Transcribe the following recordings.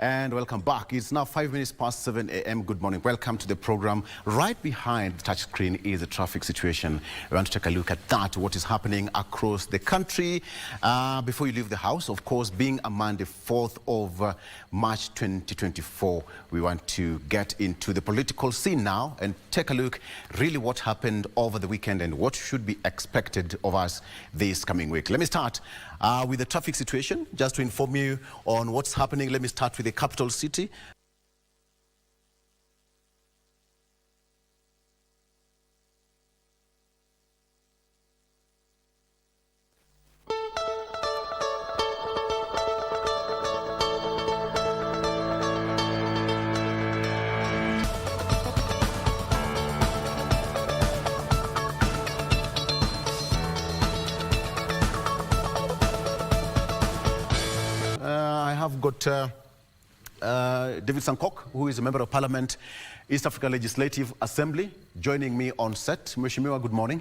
And welcome back. It's now 5 minutes past 7 a.m. Good morning. Welcome to the program. Right behind the touch screen is the traffic situation. We want to take a look at that, what is happening across the country. Before you leave the house, of course, being a Monday, 4th of March 2024, we want to get into the political scene now and take a look really what happened over the weekend and what should be expected of us this coming week. Let me start with the traffic situation, just to inform you on what's happening. Let me start with the capital city. I have got David Sankok, who is a member of Parliament, East African Legislative Assembly, joining me on set. Mheshimiwa, good morning.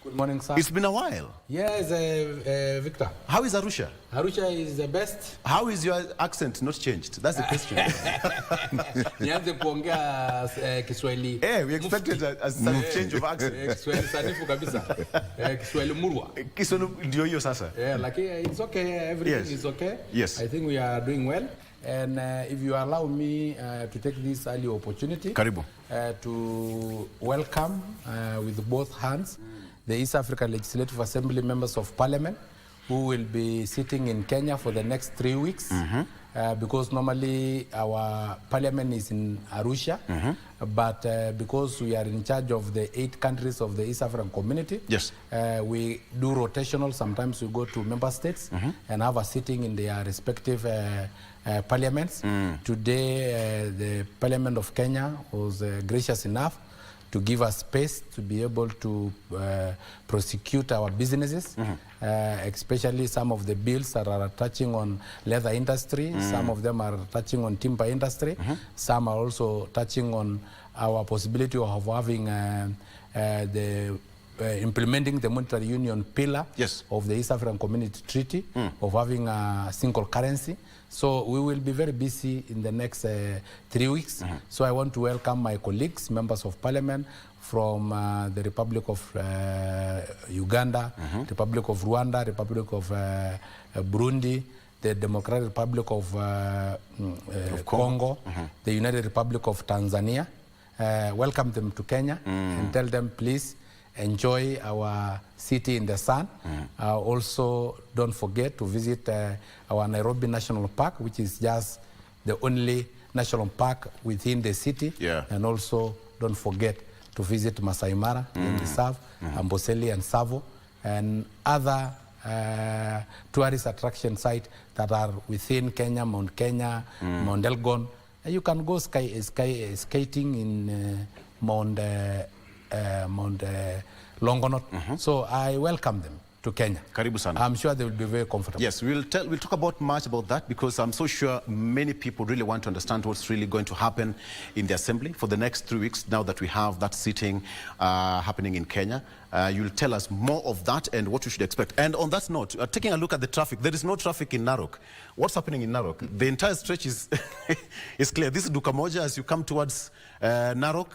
Good morning, sir. It's been a while. Yes, Victor. How is Arusha? Arusha is the best. How is your accent not changed? That's the question. Nianze kuongea Kiswahili. Yeah, we expected a change of accent. Kiswahili sanifu kabisa. Kiswahili murwa. Kiswahili ndio hiyo sasa. Yeah, like it's okay. Everything is okay. Yes. I think we are doing well. And if you allow me to take this early opportunity, Karibu. To welcome with both hands the East African Legislative Assembly members of Parliament who will be sitting in Kenya for the next 3 weeks, because normally our Parliament is in Arusha, but because we are in charge of the 8 countries of the East African Community, Yes. We do rotational. Sometimes we go to member states and have a sitting in their respective parliaments. Today, the Parliament of Kenya was gracious enough to give us space to be able to prosecute our businesses, especially some of the bills that are touching on leather industry. Some of them are touching on timber industry. Some are also touching on our possibility of having implementing the monetary union pillar of the East African Community Treaty, of having a single currency. So we will be very busy in the next 3 weeks. So I want to welcome my colleagues, members of Parliament from the Republic of Uganda, Republic of Rwanda, Republic of Burundi, the Democratic Republic of Congo, the United Republic of Tanzania. Welcome them to Kenya and tell them, please enjoy our city in the sun. Also, don't forget to visit our Nairobi National Park, which is just the only national park within the city. And also, don't forget to visit Masai Mara, in Reserve, Amboseli and Savo, and other tourist attraction sites that are within Kenya, Mount Kenya, Mount Elgon. You can go skating in Mount Longonot. So I welcome them to Kenya. Karibu sana. I'm sure they will be very comfortable. Yes, we'll talk about much about that, because I'm so sure many people really want to understand what's really going to happen in the Assembly for the next 3 weeks now that we have that sitting happening in Kenya. You'll tell us more of that and what you should expect. And on that note, taking a look at the traffic, there is no traffic in Narok. What's happening in Narok? The entire stretch is, is clear. This is Dukamoja as you come towards Narok.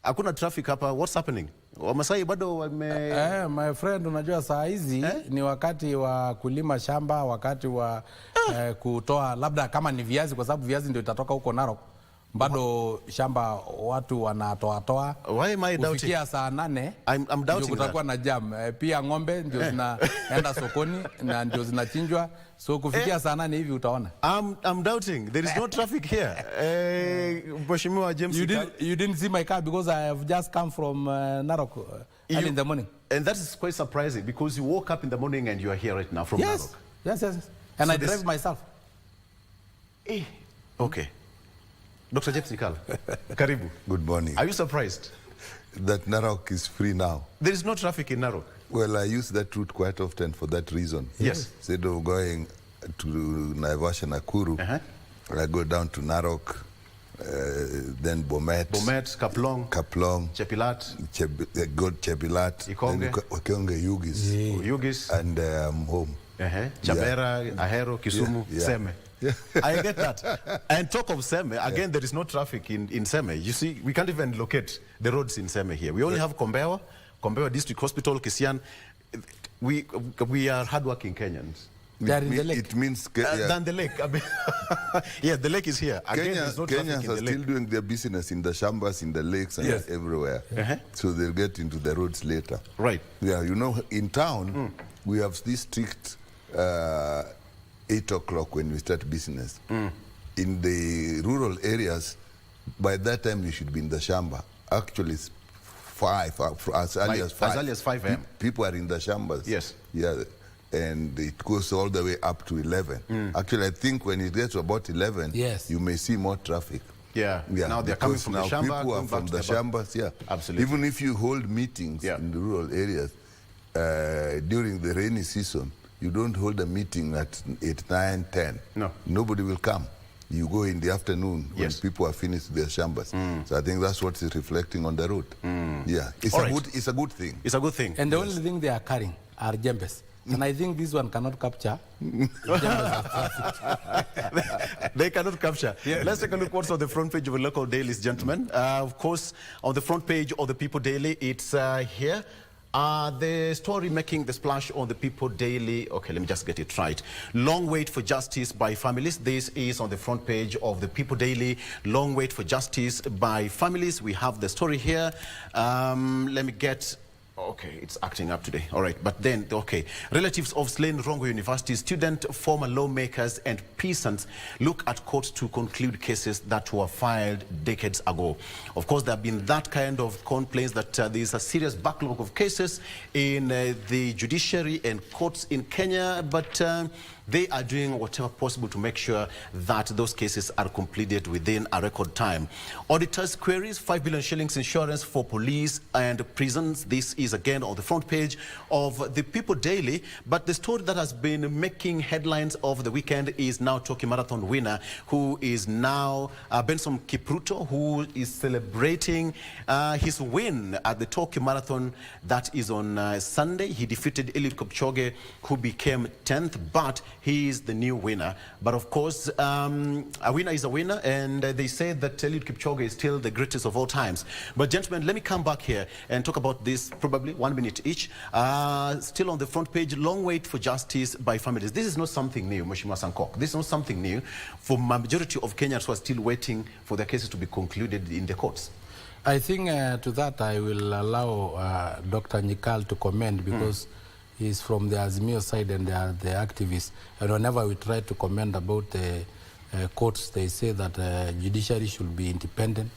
Hakuna traffic hapa. What's happening? Wamasai bado wame... my friend, unajua saa hizi ni wakati wa kulima shamba, wakati wa kutoa labda kama ni viazi, kwa sababu viazi ndio itatoka huko Narok. Bado shamba watu wanatoa. Why am I doubting? Kufikia saa 8 I'm doubting kutakuwa na jam. Pia ng'ombe ndio zinaenda sokoni na ndio zinachinjwa. So kufikia saa 8 hivi utaona. I'm doubting. There is no traffic here. Mheshimiwa James, you didn't see my car because I have just come from Narok early in the morning. And that is quite surprising, because you woke up in the morning and you are here right now from Narok. Yes. And so I drive myself. Okay. Dr. James Nikal, Karibu. Good morning. Are you surprised that Narok is free now? There is no traffic in Narok. Well, I use that route quite often for that reason. Yes. Instead of going to Naivasha, Nakuru, I go down to Narok, then Bomet, Kaplong, Chepilat, Chepilat, Ikonge, Yugis, Yugis, and home. Chabera, Ahero, Kisumu, Seme. I get that. And talk of Seme, again, there is no traffic in Seme. You see, we can't even locate the roads in Seme here. We only have Kombewa District Hospital, Kisian. We are hardworking Kenyans. They are in the lake. It means than the lake. I mean, yeah, the lake is here. Again, there's no traffic Kenyans in are the still lake. doing their business in the shambas, in the lakes, and everywhere. So they'll get into the roads later. Right. Yeah, you know, in town, we have this strict 8 o'clock when we start business. In the rural areas, by that time you should be in the shamba. Actually, it's 5, as early as 5. As early as 5 a.m. People are in the shambas. Yes. Yeah, and it goes all the way up to 11. Actually, I think when it gets to about 11, you may see more traffic. Yeah. Now they're coming from the shamba. People are from the shambas, Absolutely. Even if you hold meetings in the rural areas, during the rainy season, you don't hold a meeting at 8, 9, 10. No. Nobody will come. You go in the afternoon when people are finished their shambas. So I think that's what is reflecting on the road. Yeah, it's a good thing. It's a good thing. And the only thing they are carrying are jembes. And I think this one cannot capture jembes of traffic. They cannot capture. Let's take a look what's on the front page of the local dailies, gentlemen. Of course, on the front page of the People Daily, it's here. The story making the splash on the People Daily. Okay, let me just get it right. Long wait for justice by families. This is on the front page of the People Daily. Long wait for justice by families. We have the story here. Let me get... Okay, it's acting up today. All right, but then, okay. Relatives of slain Rongo University student, former lawmakers and peasants look at courts to conclude cases that were filed decades ago. Of course, there have been that kind of complaints that there is a serious backlog of cases in the judiciary and courts in Kenya, but they are doing whatever possible to make sure that those cases are completed within a record time. Auditors queries 5 billion shillings insurance for police and prisons. This is again on the front page of the People Daily. But the story that has been making headlines over the weekend is now Tokyo Marathon winner, who is now Benson Kipruto, who is celebrating his win at the Tokyo Marathon that is on Sunday. He defeated Eliud Kipchoge, who became 10th, but he is the new winner. But of course, a winner is a winner, and they say that Eliud Kipchoge is still the greatest of all times. But gentlemen, let me come back here and talk about this, probably 1 minute each. Still on the front page, long wait for justice by families. This is not something new, Mheshimiwa Sankok. This is not something new for majority of Kenyans who are still waiting for their cases to be concluded in the courts. I think to that I will allow Dr. Nyikal to comment, because he's from the Azimio side and they are the activists. And whenever we try to comment about the courts, they say that judiciary should be independent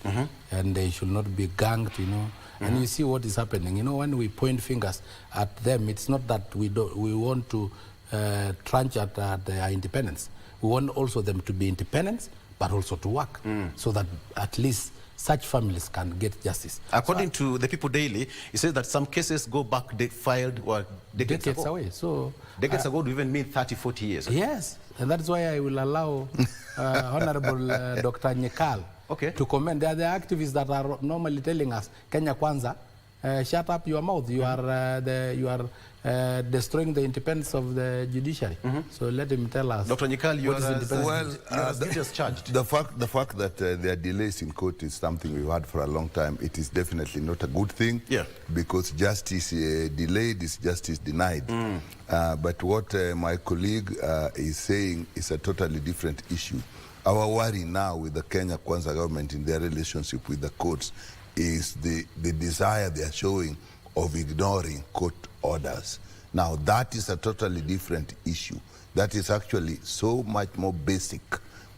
and they should not be ganged, you know. And you see what is happening. You know, when we point fingers at them, it's not that we want to trunch at their independence. We want also them to be independent, but also to work, so that at least such families can get justice. According to the People Daily, it says that some cases go back, they filed decades ago. Away. So decades ago would even mean 30, 40 years. Yes, and that's why I will allow Honorable Dr. Nyikal to comment. They are the activists that are normally telling us, Kenya Kwanza, shut up your mouth. You are destroying the independence of the judiciary. So let him tell us. Dr. Nyikal, you are just charged. The fact that there are delays in court is something we've had for a long time. It is definitely not a good thing, because justice delayed is justice denied. But what my colleague is saying is a totally different issue. Our worry now with the Kenya Kwanza government in their relationship with the courts is the desire they are showing of ignoring court orders. Now, that is a totally different issue. That is actually so much more basic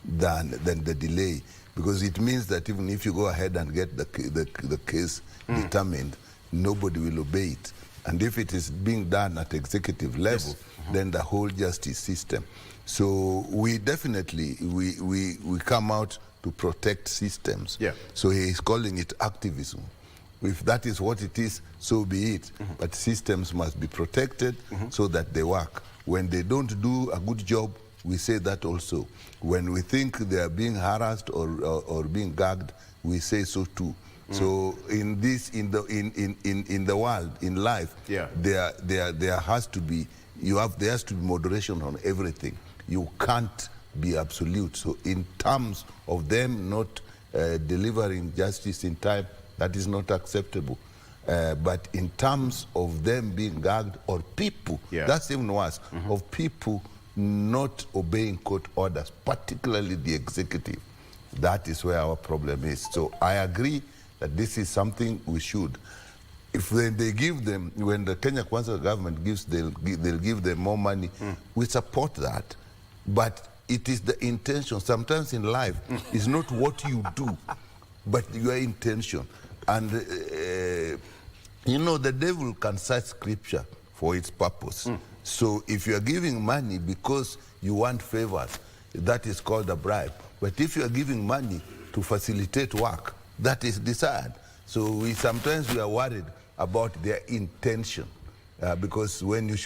than the delay, because it means that even if you go ahead and get the case determined, nobody will obey it. And if it is being done at executive level, then the whole justice system. So we definitely, we come out to protect systems. So he is calling it activism. If that is what it is, so be it. But systems must be protected so that they work. When they don't do a good job, we say that also. When we think they are being harassed or being gagged, we say so too. So in the world, in life, there has to be moderation on everything. You can't be absolute. So in terms of them not delivering justice in time, that is not acceptable. But in terms of them being gagged, or people, that's even worse, of people not obeying court orders, particularly the executive, that is where our problem is. So I agree that this is something we should. If they give them, when the Kenya Kwanza government gives, they'll give them more money. We support that. But it is the intention. Sometimes in life, it's not what you do, but your intention. And, you know, the devil can cite scripture for its purpose. So if you are giving money because you want favors, that is called a bribe. But if you are giving money to facilitate work, that is desired. So sometimes we are worried about their intention. Because when you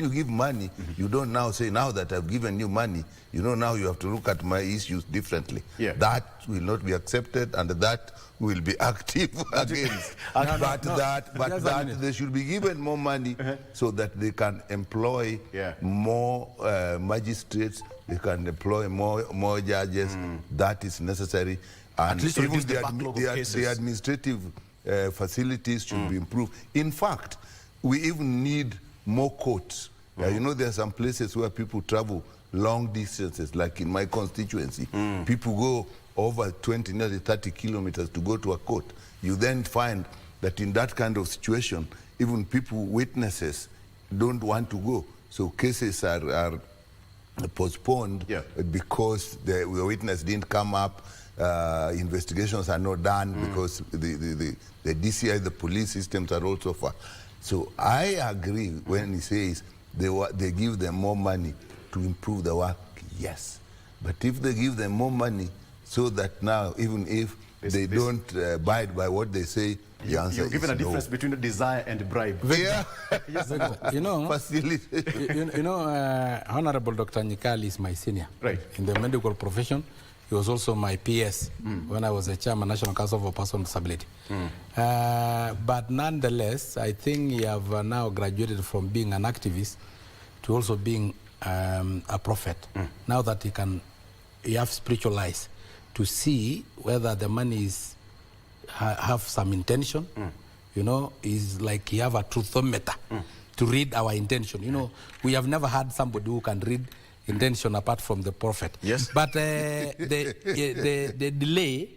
give money, you don't now say, now that I've given you money, you know, now you have to look at my issues differently. That will not be accepted, and that will be active against. But they should be given more money so that they can employ more magistrates, they can employ more judges. That is necessary. And even the administrative facilities should be improved. In fact, we even need more courts. You know, there are some places where people travel long distances, like in my constituency. People go over 20, nearly 30 kilometers to go to a court. You then find that in that kind of situation, even people, witnesses, don't want to go. So cases are postponed because the witness didn't come up. Investigations are not done because the DCI, the police systems are also far. So I agree when he says they give them more money to improve the work, yes. But if they give them more money so that now, even if they don't abide by what they say, the answer you're given is a difference between a desire and a bribe. You know, Honorable Dr. Nyikali is my senior in the medical profession. He was also my PS when I was a chairman, National Council for Persons with Disability. But nonetheless, I think he have now graduated from being an activist to also being a prophet. Now that he have spiritual eyes to see whether the money is have some intention. You know, is like he have a truthometer to read our intention. You know, we have never had somebody who can read intention apart from the prophet. But the delay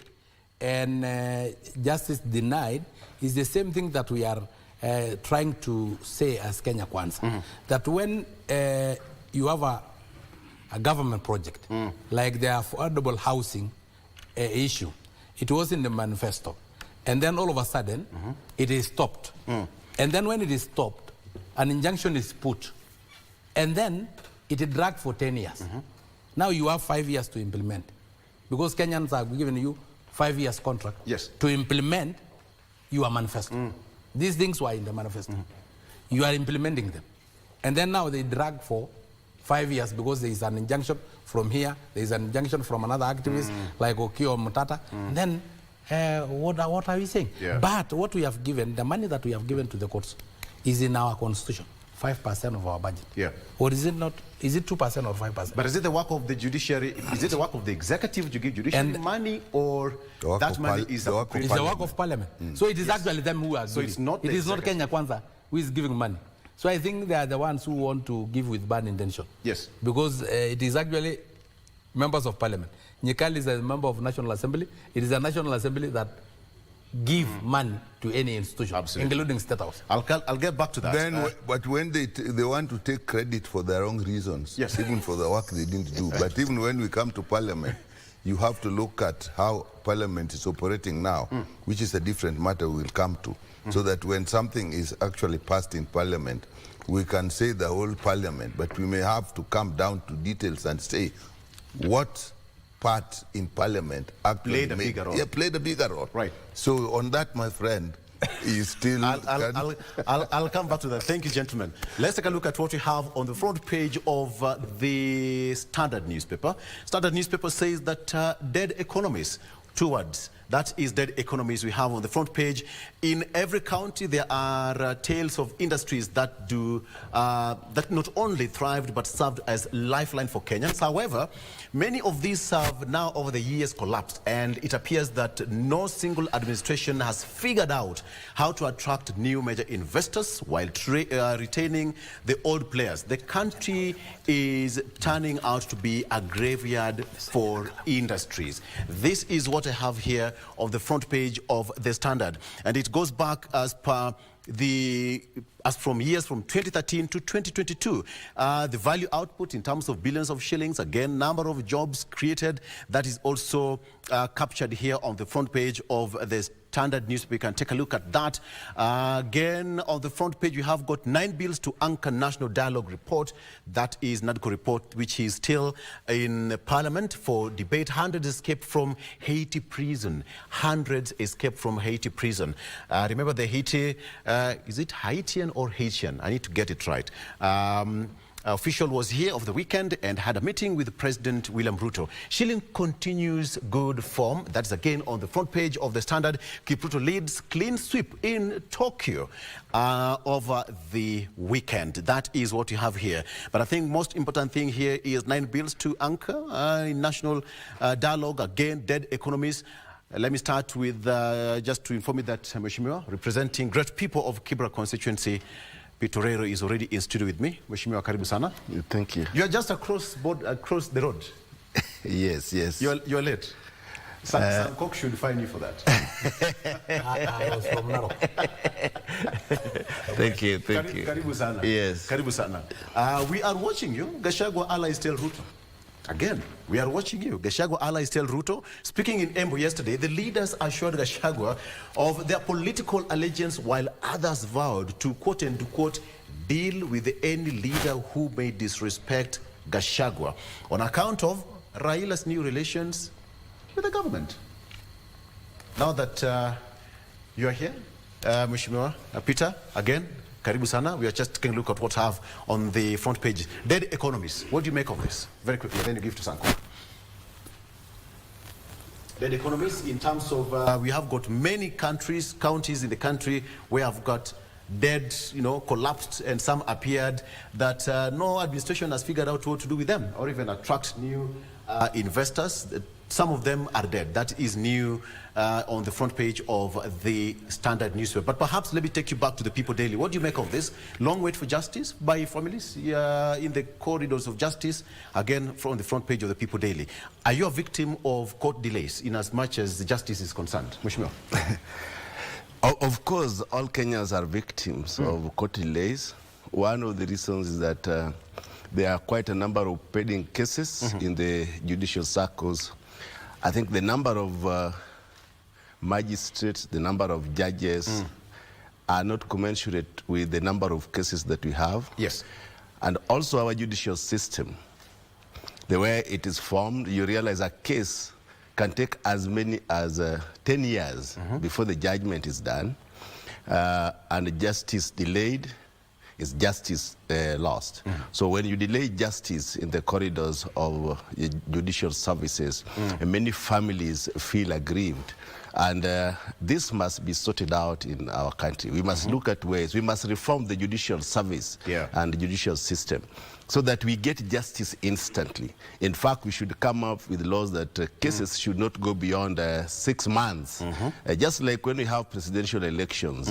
and justice denied is the same thing that we are trying to say as Kenya Kwanza. That when you have a government project, like the affordable housing issue, it was in the manifesto. And then all of a sudden, it is stopped. And then when it is stopped, an injunction is put. And then it dragged for 10 years. Now you have 5 years to implement. Because Kenyans are giving you 5 years contract to implement your manifesto. These things were in the manifesto. You are implementing them. And then now they drag for 5 years because there is an injunction from here, there is an injunction from another activist like Okio Mutata. And then what are we saying? But what we have given, the money that we have given to the courts is in our constitution. 5% of our budget. Or is it not? Is it 2% or 5%? But is it the work of the judiciary? Is it the work of the executive to give judiciary money, or that money is the work of parliament? So it is actually them who are giving. It is not Kenya Kwanza who is giving money. So I think they are the ones who want to give with bad intention. Because it is actually members of parliament. Nyikali is a member of National Assembly. It is a National Assembly that give money to any institution, including State House. I'll get back to that. Then, but when they want to take credit for their own reasons, even for the work they didn't do. But even when we come to Parliament, you have to look at how Parliament is operating now, which is a different matter we'll come to, so that when something is actually passed in Parliament, we can say the whole Parliament, but we may have to come down to details and say what part in Parliament actually played a bigger role. Played a bigger role. So on that, my friend, is still... I'll come back to that. Thank you, gentlemen. Let's take a look at what we have on the front page of the Standard newspaper. Standard newspaper says that dead economies towards That is dead economies we have on the front page. In every county, there are tales of industries that that not only thrived but served as lifeline for Kenyans. However, many of these have now over the years collapsed, and it appears that no single administration has figured out how to attract new major investors while retaining the old players. The country is turning out to be a graveyard for industries. This is what I have here of the front page of The Standard, and it goes back as from years from 2013 to 2022. The value output in terms of billions of shillings, again, number of jobs created, that is also captured here on the front page of the Standard newspaper. You can take a look at that. Again, on the front page, we have got 9 bills to anchor National Dialogue Report. That is NADCO report, which is still in Parliament for debate. Hundreds escaped from Haiti prison. Hundreds escaped from Haiti prison. Remember the Haiti, is it Haitian or Haitian? I need to get it right. Official was here over the weekend and had a meeting with President William Ruto. Shilling continues good form. That's again on the front page of the Standard. Kipruto leads clean sweep in Tokyo over the weekend. That is what you have here. But I think most important thing here is 9 bills to anchor in national dialogue. Again, dead economies. Let me start with just to inform you that Mheshimiwa, representing great people of Kibra constituency, Pitorero is already in studio with me. Mheshimiwa, karibu sana. Thank you. You are just across the road. Yes. You're late. Some cock should fine you for that. I was from Narok. Thank you. Karibu sana. Yes. Karibu sana. We are watching you. Gachagua allies tell Ruto. Again, we are watching you. Gachagua allies tell Ruto. Speaking in Embu yesterday, the leaders assured Gachagua of their political allegiance while others vowed to, quote and quote, deal with any leader who may disrespect Gachagua on account of Raila's new relations with the government. Now that you are here, Mheshimiwa Peter, again, karibu sana. We are just taking a look at what I have on the front page. Dead economies. What do you make of this? Very quickly, then you give to Sanko. Dead economies in terms of, we have got many counties in the country where I've got dead, collapsed, and some appeared that no administration has figured out what to do with them or even attract new investors. Some of them are dead. That is new on the front page of the Standard newspaper. But perhaps let me take you back to the People Daily. What do you make of this? Long wait for justice by families in the corridors of justice, again from the front page of the People Daily. Are you a victim of court delays in as much as the justice is concerned? Mheshimiwa. Of course, all Kenyans are victims of court delays. One of the reasons is that there are quite a number of pending cases in the judicial circles. I think the number of magistrates, the number of judges are not commensurate with the number of cases that we have. Yes. And also our judicial system, the way it is formed, you realize a case can take as many as 10 years before the judgment is done, and justice delayed is justice lost. So when you delay justice in the corridors of judicial services, many families feel aggrieved. And this must be sorted out in our country. We must look at ways. We must reform the judicial service and the judicial system so that we get justice instantly. In fact, we should come up with laws that cases should not go beyond 6 months. Just like when we have presidential elections,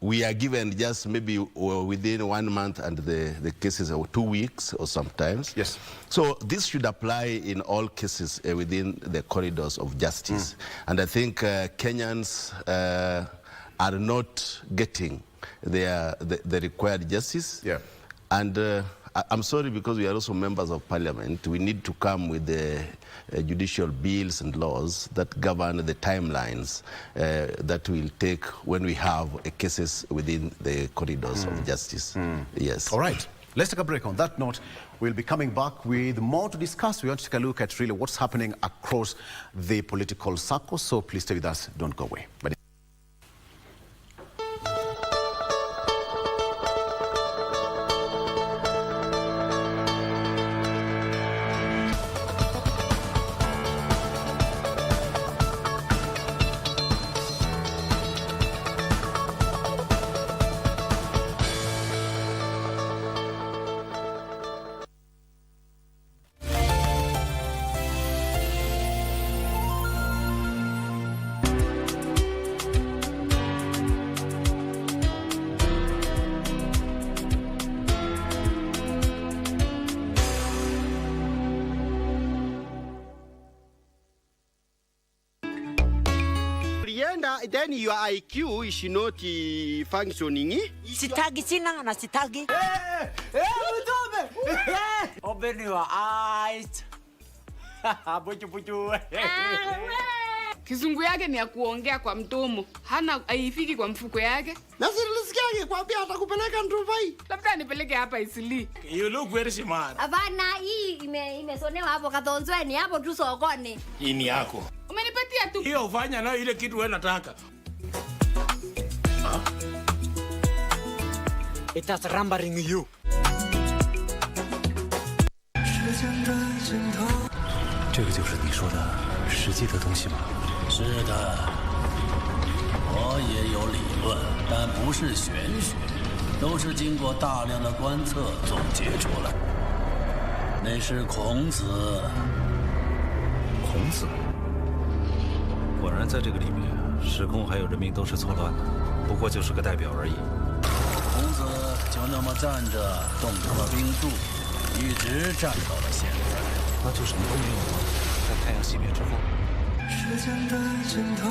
we are given just maybe within 1 month, and the cases are 2 weeks or sometimes. Yes. So this should apply in all cases within the corridors of justice. And I think Kenyans are not getting the required justice. Yeah. And I'm sorry, because we are also members of parliament, we need to come with the judicial bills and laws that govern the timelines that will take when we have cases within the corridors of justice. Yes. All right. Let's take a break. On that note, we'll be coming back with more to discuss. We want to take a look at really what's happening across the political circle. So please stay with us. Don't go away. then your IQ is not functioning. Sitagi sina na sitagi. Open your eyes. Buju buju. Kizungu yake ni ya kuongea kwa mdomo. Hana haifiki kwa mfuko yake. Na silisikiage kwa pia atakupeleka Ndubai. Labda nipeleke hapa Isili. You look very smart. Hapana, hii imesonewa hapo Kathonzweni hapo tu sokoni. Hii ni yako. Umenipatia tu. Hiyo ufanya nayo ile kitu wewe unataka. It is rumbling you. 这个就是你说的实际的东西吗？是的，我也有理论，但不是玄学，都是经过大量的观测总结出来。那是孔子。孔子，果然在这个里面，时空还有人民都是错乱的，不过就是个代表而已。孔子就那么站着，动摇了兵柱，一直站到了现在。 那就什么都没有了，在太阳熄灭之后。时间的尽头。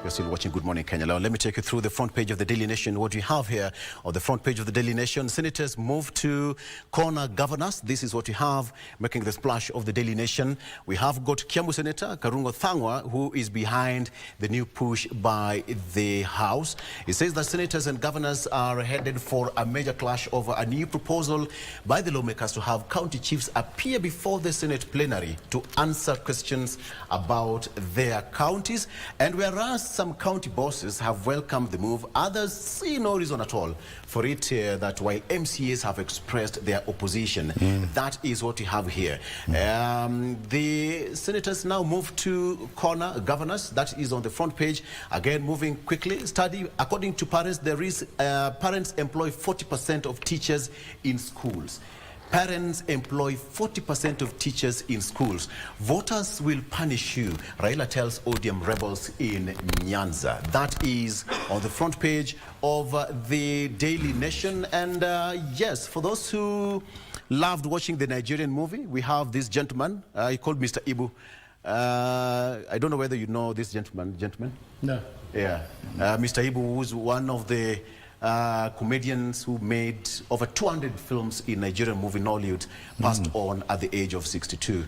You're still watching Good Morning Kenya. Now, let me take you through the front page of the Daily Nation. What we have here on the front page of the Daily Nation, senators move to corner governors. This is what we have making the splash of the Daily Nation. We have got Kiambu Senator Karungo Thangwa, who is behind the new push by the House. It says that senators and governors are headed for a major clash over a new proposal by the lawmakers to have county chiefs appear before the Senate plenary to answer questions about their counties. And whereas some county bosses have welcomed the move, others see no reason at all for it, that while MCAs have expressed their opposition. That is what we have here. The senators now move to corner governors. That is on the front page. Again, moving quickly. Study, according to parents, there is parents employ 40% of teachers in schools. Parents employ 40% of teachers in schools. Voters will punish you, Raila tells ODM rebels in Nyanza. That is on the front page of the Daily Nation. And yes, for those who loved watching the Nigerian movie, we have this gentleman, he called Mr. Ibu. I don't know whether you know this gentleman. No. Yeah. Mr. Ibu was one of the comedians who made over 200 films in Nigerian movie Nollywood, passed on at the age of 62.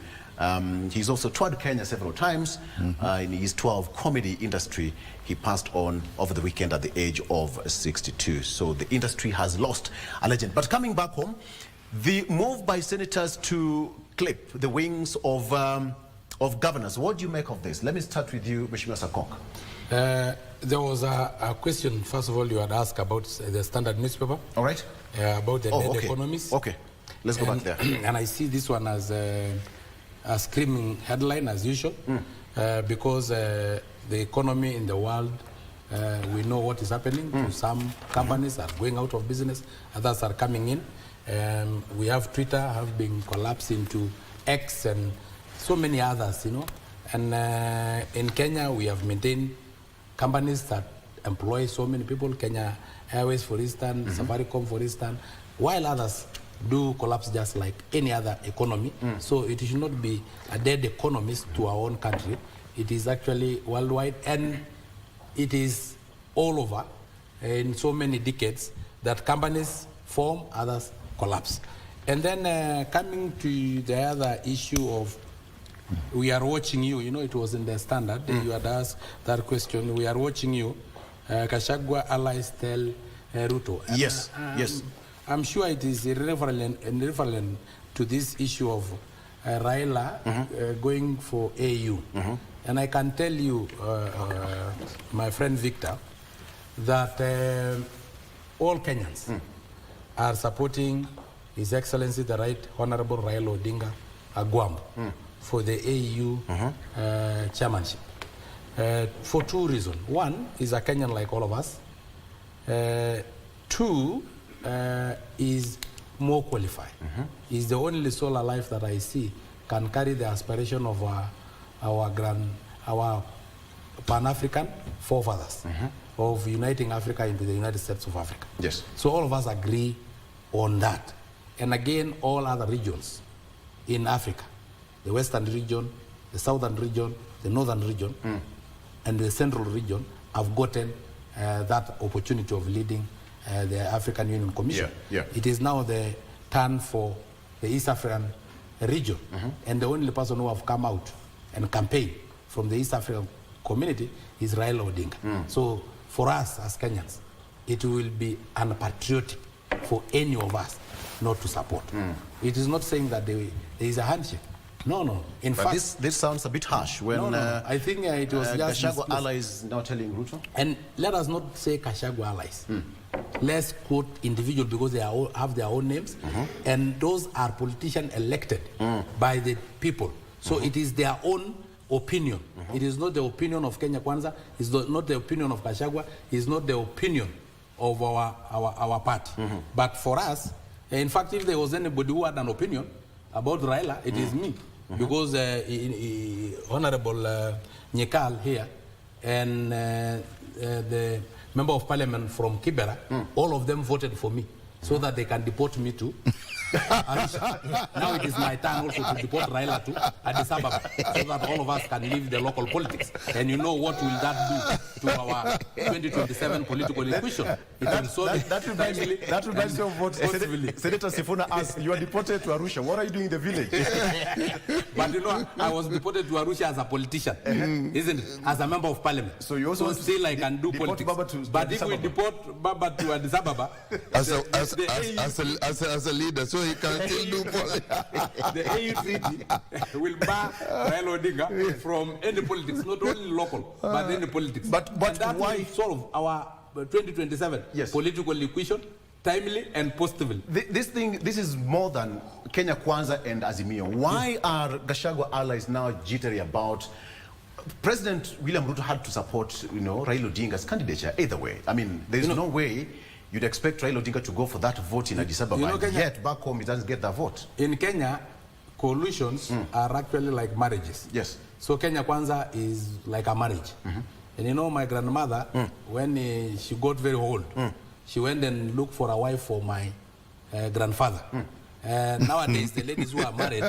He's also toured Kenya several times in his 12 comedy industry. He passed on over the weekend at the age of 62. So the industry has lost a legend. But coming back home, the move by senators to clip the wings of governors, what do you make of this? Let me start with you, Mheshimiwa Sakok. There was a question, first of all, you had asked about the Standard newspaper. All right. About the net economies. Okay, let's go back there. And I see this one as a screaming headline, as usual, because the economy in the world, we know what is happening. Some companies are going out of business, others are coming in. We have Twitter have been collapsed into X and so many others, you know. And in Kenya, we have maintained companies that employ so many people, Kenya Airways, for instance, Safaricom, for instance, while others do collapse just like any other economy. So it should not be a dead economy to our own country. It is actually worldwide, and it is all over in so many decades that companies form, others collapse. And then coming to the other issue of we are watching you, you know, it was in the Standard, you had asked that question, we are watching you, Kashagwa allies tell Ruto. And, yes, yes. I'm sure it is irrelevant to this issue of Raila going for AU. And I can tell you, my friend Victor, that all Kenyans are supporting His Excellency, the Right Honorable Raila Odinga, Guam for the AU chairmanship. For two reasons. One, is a Kenyan like all of us. Two, is more qualified. Is the only soul alive that I see can carry the aspiration of our Pan-African forefathers of uniting Africa into the United States of Africa. Yes. So all of us agree on that. And again, all other regions in Africa, the Western region, the Southern region, the Northern region, and the Central region have gotten that opportunity of leading the African Union Commission. It is now the turn for the East African region. And the only person who have come out and campaigned from the East African community is Raila Odinga. So for us as Kenyans, it will be unpatriotic for any of us not to support. It is not saying that there is a handshake. No. In but fact, this sounds a bit harsh when I think it was just Gachagua allies now telling Ruto. And let us not say Gachagua allies. Let's quote individual because they have their own names, and those are politicians elected by the people. So it is their own opinion. It is not the opinion of Kenya Kwanza. It's not the opinion of Gachagua. It's not the opinion of our party. But for us, in fact, if there was anybody who had an opinion about Raila, it is me. Because Honorable Nyekal here and the member of parliament from Kibera, all of them voted for me so that they can deport me too. Now it is my turn also to deport Raila to Addis Ababa so that all of us can leave the local politics. And you know what will that do to our 2027 political equation? It will solve that reminds me of what Senator Sifuna asked. You are deported to Arusha. What are you doing in the village? But you know, I was deported to Arusha as a politician, isn't it? As a member of parliament. So you also still I can do politics. But if we deport Baba to Addis Ababa, as a leader, so he can still do politics. The AU treaty will bar Raila Odinga from any politics, not only local, but any politics. But and that why will solve our 2027 political equation timely and positively. This is more than Kenya Kwanza and Azimio. Why are Gachagua allies now jittery about? President William Ruto had to support, Raila Odinga's candidature either way. I mean, there is no way you'd expect Raila Odinga to go for that vote in Addis Ababa, yet back home he doesn't get that vote. In Kenya, coalitions are actually like marriages. Yes. So Kenya Kwanza is like a marriage. And my grandmother, when she got very old, she went and looked for a wife for my grandfather. Nowadays, the ladies who are married,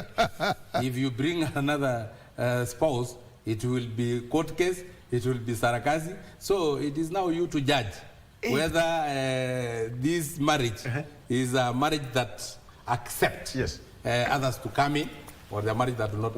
if you bring another spouse, it will be court case, it will be sarakazi. So it is now you to judge whether this marriage is a marriage that accepts others to come in, or the marriage that do not.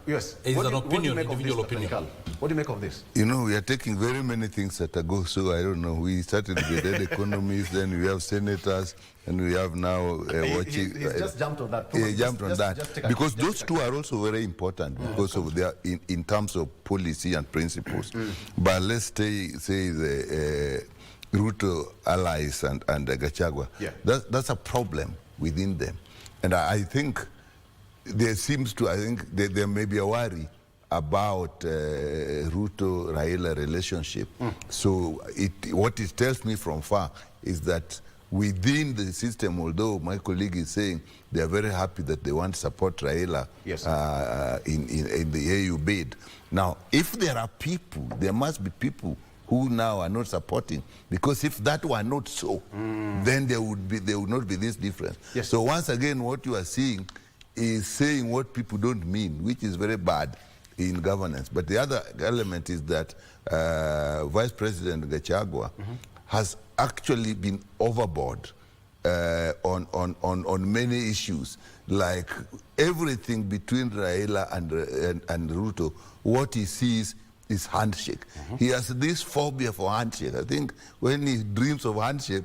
Yes. It's an opinion, individual opinion. What do you make of this? We are taking very many things at a go, so I don't know. We started with dead economists, then we have senators, and we have now watching. He's just jumped on that. He jumped on that. Because those two are also very important because of their, in terms of policy and principles. But let's say the Ruto allies and Gachagua. That's a problem within them. And I think there there may be a worry about Ruto-Raila relationship. So what it tells me from far is that within the system, although my colleague is saying they are very happy that they want to support Raila in the AU bid. Now, if there are people, there must be people who now are not supporting, because if that were not so, then there would not be this difference. So once again, what you are seeing is saying what people don't mean, which is very bad in governance. But the other element is that Vice President Gachagua has actually been overboard on many issues, like everything between Raila and Ruto. What he sees is handshake. He has this phobia for handshake. I think when he dreams of handshake,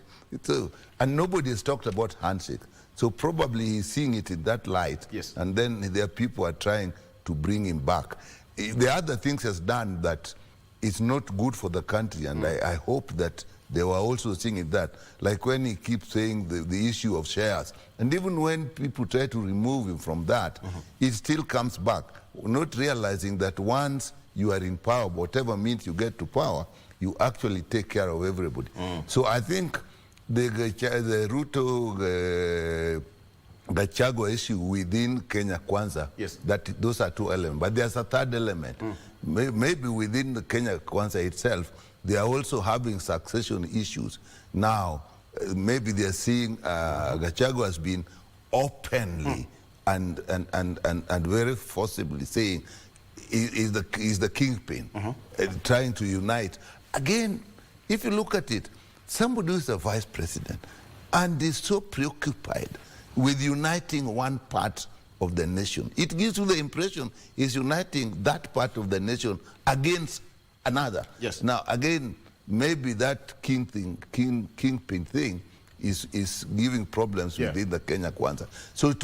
and nobody has talked about handshake. So probably he's seeing it in that light. And then there are people are trying to bring him back. The other things has done that it's not good for the country, and I hope that they were also seeing it that. Like when he keeps saying the issue of shares, and even when people try to remove him from that, it still comes back, not realizing that once you are in power, whatever means you get to power, you actually take care of everybody. So I think the Ruto Gachagua issue within Kenya Kwanza, that those are two elements. But there's a third element. Maybe within the Kenya Kwanza itself, they are also having succession issues. Now, maybe they're seeing Gachagua has been openly and very forcibly saying is the kingpin, trying to unite. Again, if you look at it, somebody who is a vice president and is so preoccupied with uniting one part of the nation, it gives you the impression he's uniting that part of the nation against another. Yes. Now, again, maybe that kingpin thing is giving problems within the Kenya Kwanza. So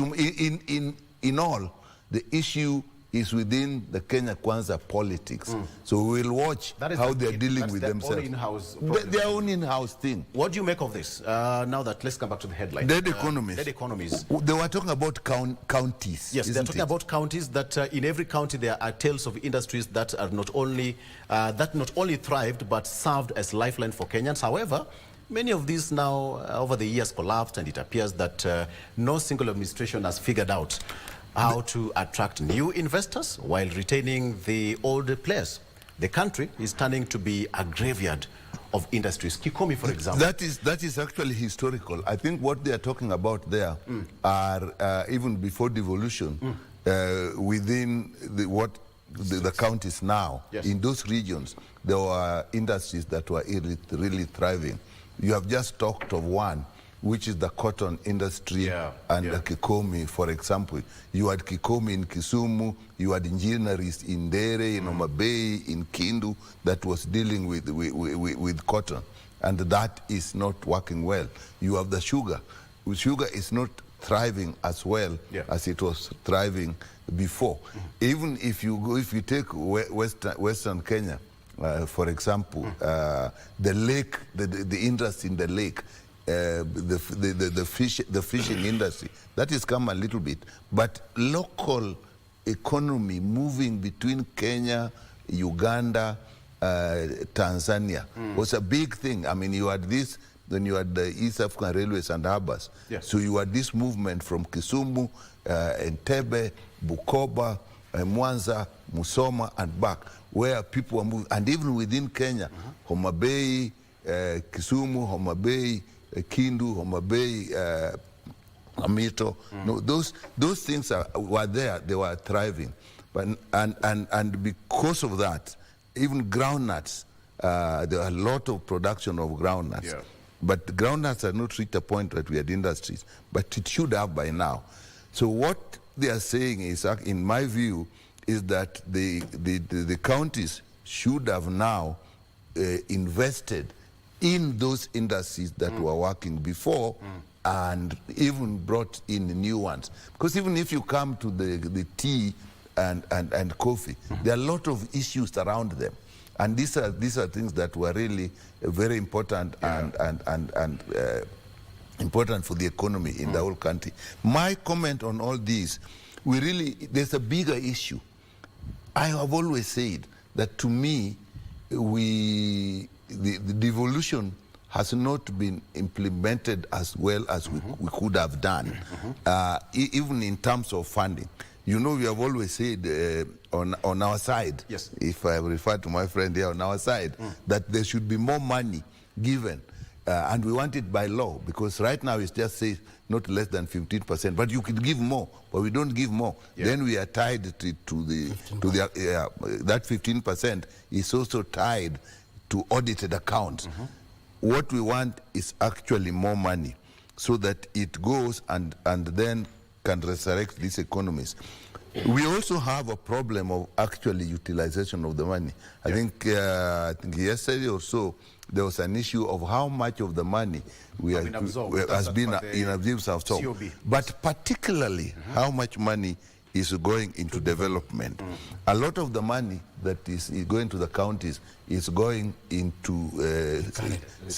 in all, the issue is within the Kenya Kwanza politics. So we'll watch how they're dealing with themselves. Their own in-house thing. What do you make of this? Now that, let's come back to the headline. Dead economies. Dead economies. They were talking about counties. Yes, they're talking about counties that in every county there are tales of industries that are not only thrived but served as lifeline for Kenyans. However, many of these now over the years collapsed, and it appears that no single administration has figured out how to attract new investors while retaining the older players. The country is turning to be a graveyard of industries. Kikomi, for example. That is actually historical. I think what they are talking about there are even before devolution, within the counties now, in those regions, there were industries that were really thriving. You have just talked of one, which is the cotton industry and the Kikomi, for example. You had Kikomi in Kisumu, you had engineers in Dere, in Homa Bay, in Kindu, that was dealing with cotton. And that is not working well. You have the sugar. Sugar is not thriving as well as it was thriving before. Even if you take Western Kenya, for example, the lake, the industry in the lake, the fishing industry, that has come a little bit. But local economy moving between Kenya, Uganda, Tanzania was a big thing. I mean, you had this, then you had the East African Railways and harbors. So you had this movement from Kisumu, Entebbe, Bukoba, Mwanza, Musoma, and back, where people were moving. And even within Kenya, Homa Bay, Kisumu, Homa Bay, Kindu, Homa Bay, Amito, no, those things were there. They were thriving, but and because of that, even groundnuts, there are a lot of production of groundnuts. But the groundnuts have not reached a point that we had industries, but it should have by now. So what they are saying is, in my view, is that the counties should have now invested in those industries that were working before and even brought in new ones. Because even if you come to the tea and coffee, there are a lot of issues around them. And these are things that were really very important and important for the economy in the whole country. My comment on all these, there's a bigger issue. I have always said that, to me, the devolution has not been implemented as well as we could have done, even in terms of funding. You know, we have always said on our side, if I refer to my friend here, on our side, that there should be more money given. And we want it by law, because right now it just says not less than 15%. But you could give more, but we don't give more. Then we are tied to that 15% is also tied to audited accounts. What we want is actually more money, so that it goes and then can resurrect these economies. We also have a problem of actually utilization of the money. I think yesterday or so, there was an issue of how much of the money has been absorbed. But particularly how much money is going into development. A lot of the money that is going to the counties is going into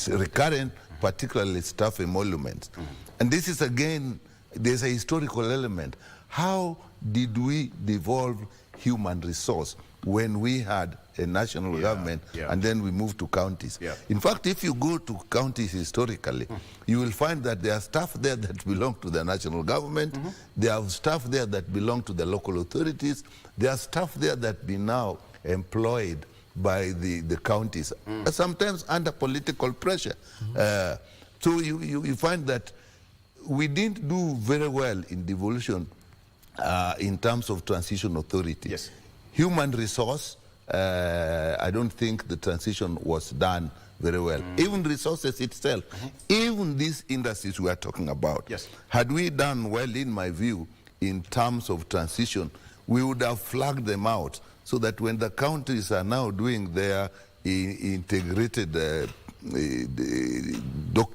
recurrent, particularly staff emoluments. And this is again, there's a historical element. How did we devolve human resource when we had a national government and then we moved to counties? In fact, if you go to counties historically, you will find that there are staff there that belong to the national government, there are staff there that belong to the local authorities, there are staff there that be now employed by the counties, sometimes under political pressure. So you find that we didn't do very well in devolution in terms of transition authority. Yes. Human resource, I don't think the transition was done very well. Even resources itself, even these industries we are talking about, had we done well, in my view, in terms of transition, we would have flagged them out so that when the countries are now doing their integrated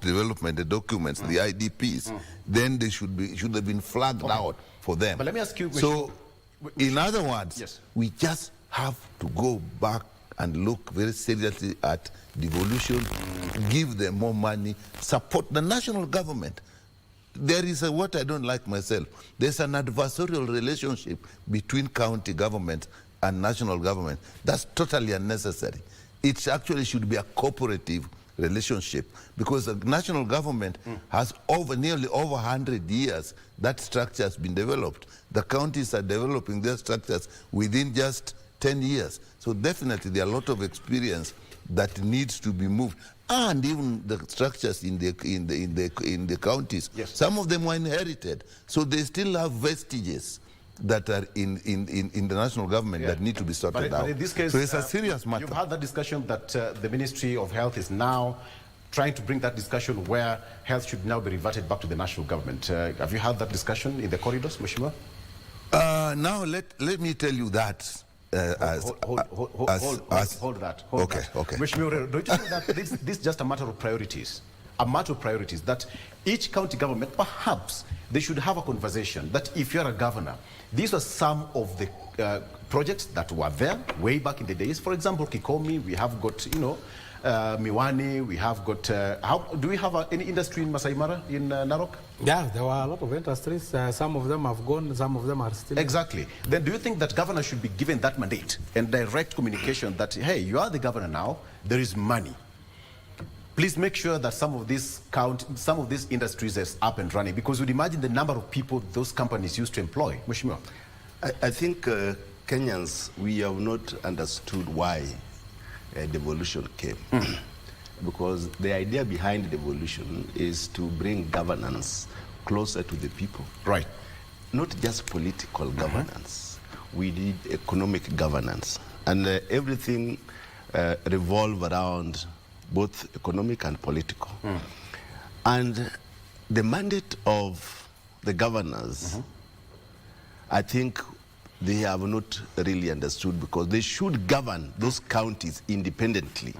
development, the documents, the IDPs, then they should have been flagged out for them. But let me ask you, so, in other words, we just have to go back and look very seriously at devolution, give them more money, support the national government. There is what I don't like myself. There's an adversarial relationship between county government and national government. That's totally unnecessary. It actually should be a cooperative relationship, because the national government has nearly over 100 years that structure has been developed. The counties are developing their structures within just 10 years. So definitely there are a lot of experience that needs to be moved. And even the structures in the counties, some of them were inherited. So they still have vestiges that are in the national government that need to be sorted out. But in this case, so it's a serious matter. You've had that discussion that the Ministry of Health is now trying to bring that discussion where health should now be reverted back to the national government. Have you had that discussion in the corridors, Mheshimiwa? Now let me tell you that. Hold that. Okay. Mheshimiwa, do you think that this is just a matter of priorities? A matter of priorities, that each county government, perhaps they should have a conversation that if you're a governor, these are some of the projects that were there way back in the days. For example, Kikomi, we have got, Miwani, we have got, do we have any industry in Masai Mara, in Narok? Yeah, there were a lot of industries. Some of them have gone, some of them are still. Exactly. Then do you think that governor should be given that mandate and direct communication that, hey, you are the governor now, there is money. Please make sure that some of these industries are up and running, because you'd imagine the number of people those companies used to employ. Mheshimiwa. I think Kenyans, we have not understood why devolution came. Because the idea behind devolution is to bring governance closer to the people. Right. Not just political governance. We need economic governance. And everything revolves around both economic and political. And the mandate of the governors, I think they have not really understood, because they should govern those counties independently.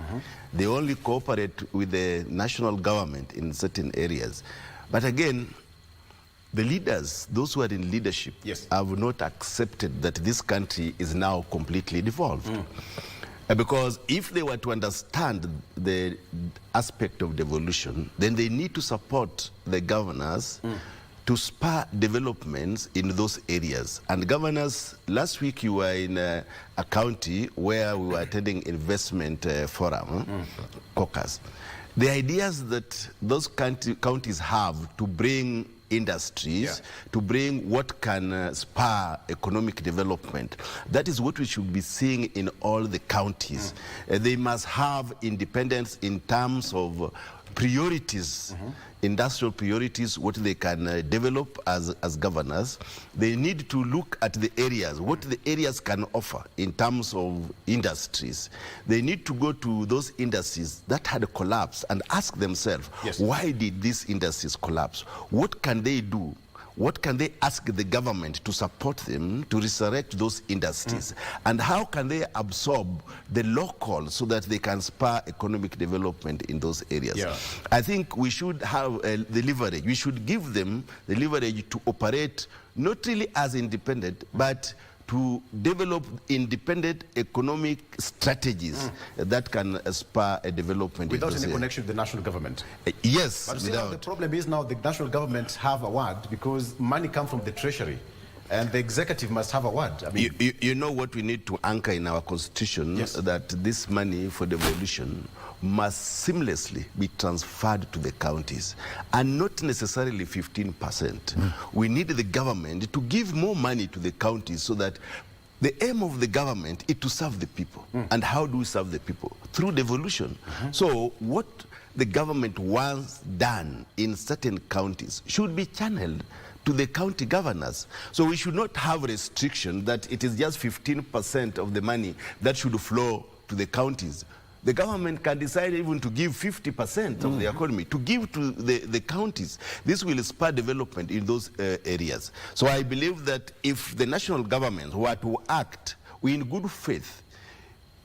They only cooperate with the national government in certain areas. But again, the leaders, those who are in leadership, have not accepted that this country is now completely devolved. Because if they were to understand the aspect of devolution, then they need to support the governors to spur developments in those areas. And governors, last week you were in a county where we were attending investment forum, caucus. The ideas that those counties have to bring industries, to bring what can spur economic development. That is what we should be seeing in all the counties. They must have independence in terms of priorities, industrial priorities, what they can develop as governors. They need to look at the areas, what the areas can offer in terms of industries. They need to go to those industries that had collapsed and ask themselves, why did these industries collapse? What can they do? what can they ask the government to support them to resurrect those industries? And how can they absorb the local so that they can spur economic development in those areas? I think we should have the leverage. We should give them the leverage to operate not really as independent, but to develop independent economic strategies that can spur a development. Without any connection with the national government? Yes. But without. The problem is now the national government have a word because money comes from the treasury. And the executive must have a word. I mean, you know what we need to anchor in our constitution, that this money for devolution must seamlessly be transferred to the counties and not necessarily 15%. We need the government to give more money to the counties so that the aim of the government is to serve the people. And how do we serve the people? Through devolution. So what the government wants done in certain counties should be channeled to the county governors. So we should not have restriction that it is just 15% of the money that should flow to the counties. The government can decide even to give 50% of the economy, to give to the counties. This will spur development in those areas. So I believe that if the national government were to act in good faith,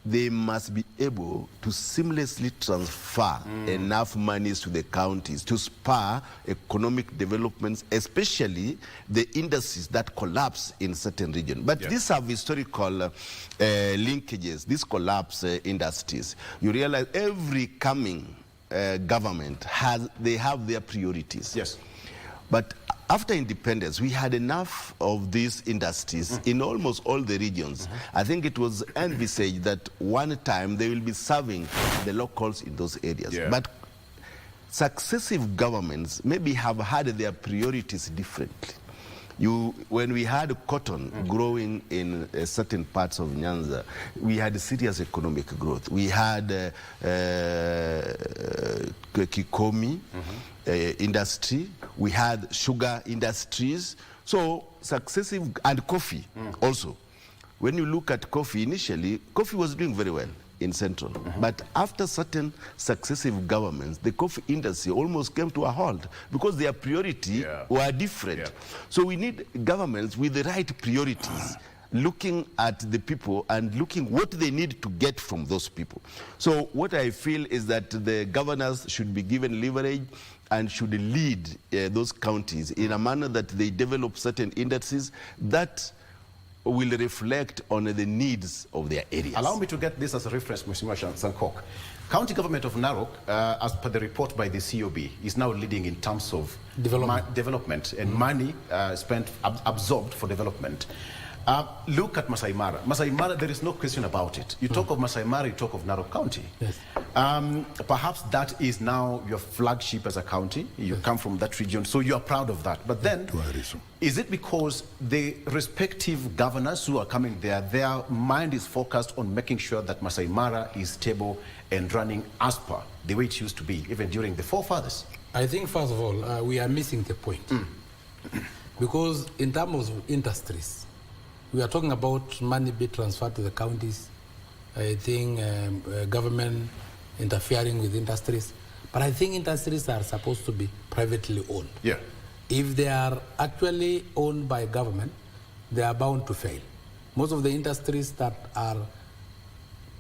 they must be able to seamlessly transfer enough monies to the counties to spur economic developments, especially the industries that collapse in certain regions. But these have historical linkages, these collapse industries. You realize every coming government have their priorities. Yes. But after independence, we had enough of these industries in almost all the regions. I think it was envisaged that one time they will be serving the locals in those areas. But successive governments maybe have had their priorities differently. When we had cotton growing in certain parts of Nyanza, we had serious economic growth. We had Kikomi industry, we had sugar industries, so successive, and coffee also. When you look at coffee, initially, coffee was doing very well in Central. But after certain successive governments, the coffee industry almost came to a halt because their priority were different. So we need governments with the right priorities, looking at the people and looking what they need to get from those people. So what I feel is that the governors should be given leverage and should lead those counties in a manner that they develop certain industries that will reflect on the needs of their areas. Allow me to get this as a reference, Mr. Sankok. County government of Narok, as per the report by the COB, is now leading in terms of development and money spent, absorbed for development. Look at Masai Mara. Masai Mara, there is no question about it. You talk of Masai Mara, you talk of Narok County. Yes. Perhaps that is now your flagship as a county. You come from that region, so you are proud of that. But then, is it because the respective governors who are coming there, their mind is focused on making sure that Masai Mara is stable and running as per the way it used to be, even during the forefathers? I think, first of all, we are missing the point. Because in terms of industries, we are talking about money being transferred to the counties. I think government interfering with industries. But I think industries are supposed to be privately owned. Yeah. If they are actually owned by government, they are bound to fail. Most of the industries that are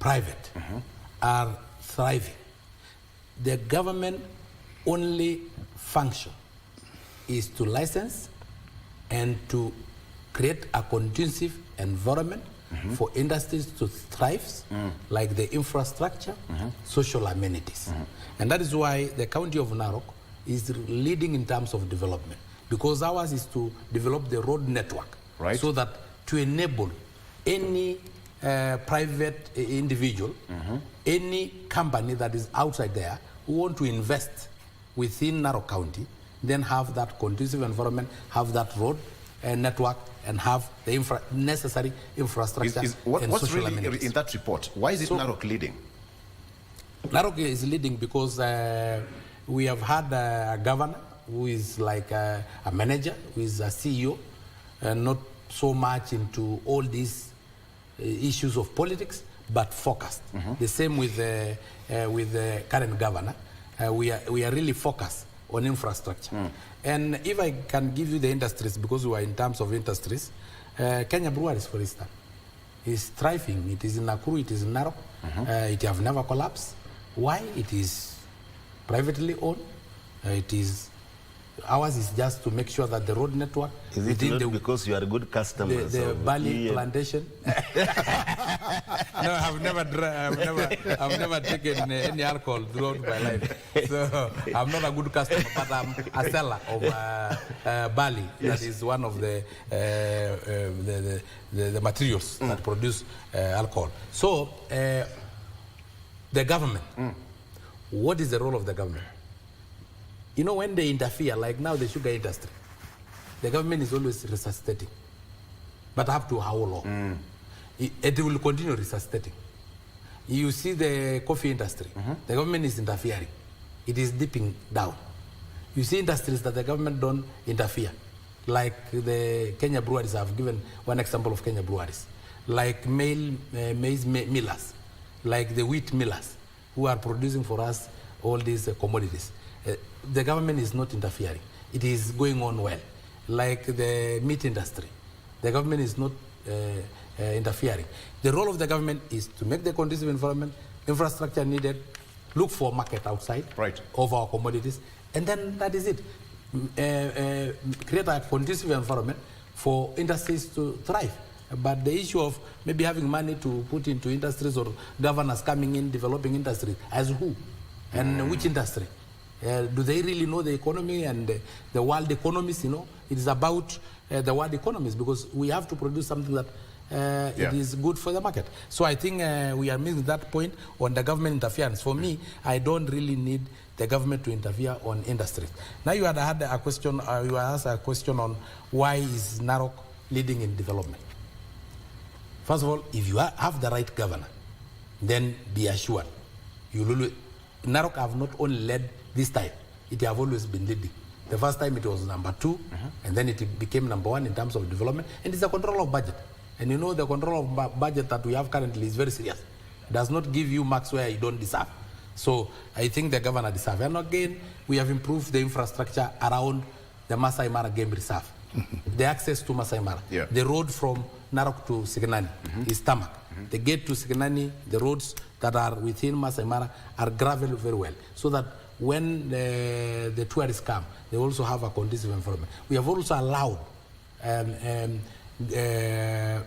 private are thriving. The government only function is to license and to create a conducive environment for industries to thrive, like the infrastructure, social amenities. And that is why the county of Narok is leading in terms of development, because ours is to develop the road network, so that to enable any private individual, any company that is outside there who want to invest within Narok County, then have that conducive environment, have that road network, and have the necessary infrastructure and what's social really amenities. in that report? Why is it Narok leading? Narok is leading because we have had a governor who is like a manager, who is a CEO, and not so much into all these issues of politics, but focused. The same with the current governor. We are really focused on infrastructure. And if I can give you the industries, because we are in terms of industries, Kenya Breweries, for instance, is thriving. It is in Nakuru, it is in Narok. It have never collapsed. Why? It is privately owned. Ours is just to make sure that the road network is it not because you are a good customer? The barley plantation. No, I've never taken any alcohol throughout my life. So I'm not a good customer, but I'm a seller of barley. Yes. That is one of the materials that produce alcohol. So the government, what is the role of the government? You know, when they interfere, like now the sugar industry, the government is always resuscitating. But up to how long? It will continue resuscitating. You see the coffee industry, the government is interfering. It is dipping down. You see industries that the government don't interfere, like the Kenya breweries. I've given one example of Kenya breweries, like maize millers, like the wheat millers, who are producing for us all these commodities. The government is not interfering. It is going on well. Like the meat industry, the government is not interfering. The role of the government is to make the conducive environment, infrastructure needed, look for market outside of our commodities, and then that is it. Create a conducive environment for industries to thrive. But the issue of maybe having money to put into industries or governors coming in, developing industries, as who? And which industry? Do they really know the economy and the world economies? You know, it is about the world economies, because we have to produce something that it is good for the market. So I think we are missing that point on the government interference. For me, I don't really need the government to interfere on industries. Now you had a question. You asked a question on why is Narok leading in development. First of all, if you have the right governor, then be assured Narok have not only led this time, it have always been leading. The first time it was number 2, and then it became number 1 in terms of development, and it's the control of budget. And you know, the control of budget that we have currently is very serious. It does not give you marks where you don't deserve. So I think the governor deserves. And again, we have improved the infrastructure around the Masai Mara Game Reserve. The access to Masai Mara. The road from Narok to Signani is tarmac. The gate to Signani, the roads that are within Masai Mara are gravelled very well, so that when the tourists come, they also have a conducive environment. We have also allowed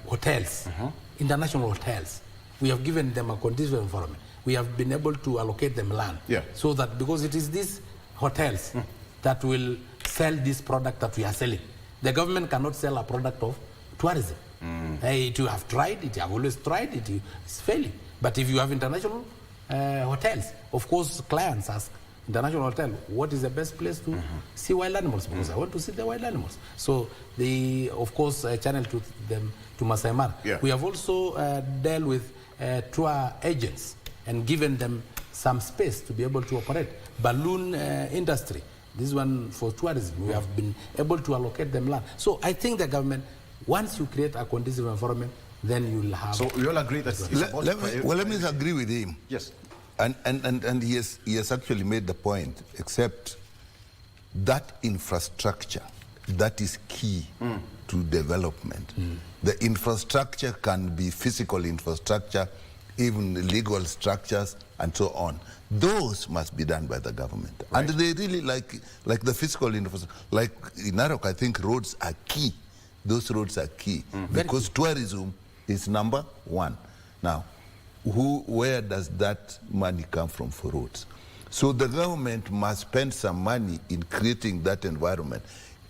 hotels, international hotels. We have given them a conducive environment. We have been able to allocate them land, so that, because it is these hotels that will sell this product that we are selling. The government cannot sell a product of tourism. You have tried it, you have always tried it, it's failing. But if you have international hotels, of course, clients ask, international hotel, what is the best place to see wild animals? Because I want to see the wild animals. So they, of course, channel to them to Masai Mara. We have also dealt with tour agents and given them some space to be able to operate. Balloon industry, this one for tourism, we have been able to allocate them land. So I think the government, once you create a conducive environment, then you will have... So we all agree that... Let me agree with him. Yes. And he has actually made the point, except that infrastructure, that is key to development. The infrastructure can be physical infrastructure, even legal structures, and so on. Those must be done by the government. And they really like the physical infrastructure. Like in Narok, I think roads are key. Those roads are key, because tourism is number 1. Now, where does that money come from for roads? So the government must spend some money in creating that environment.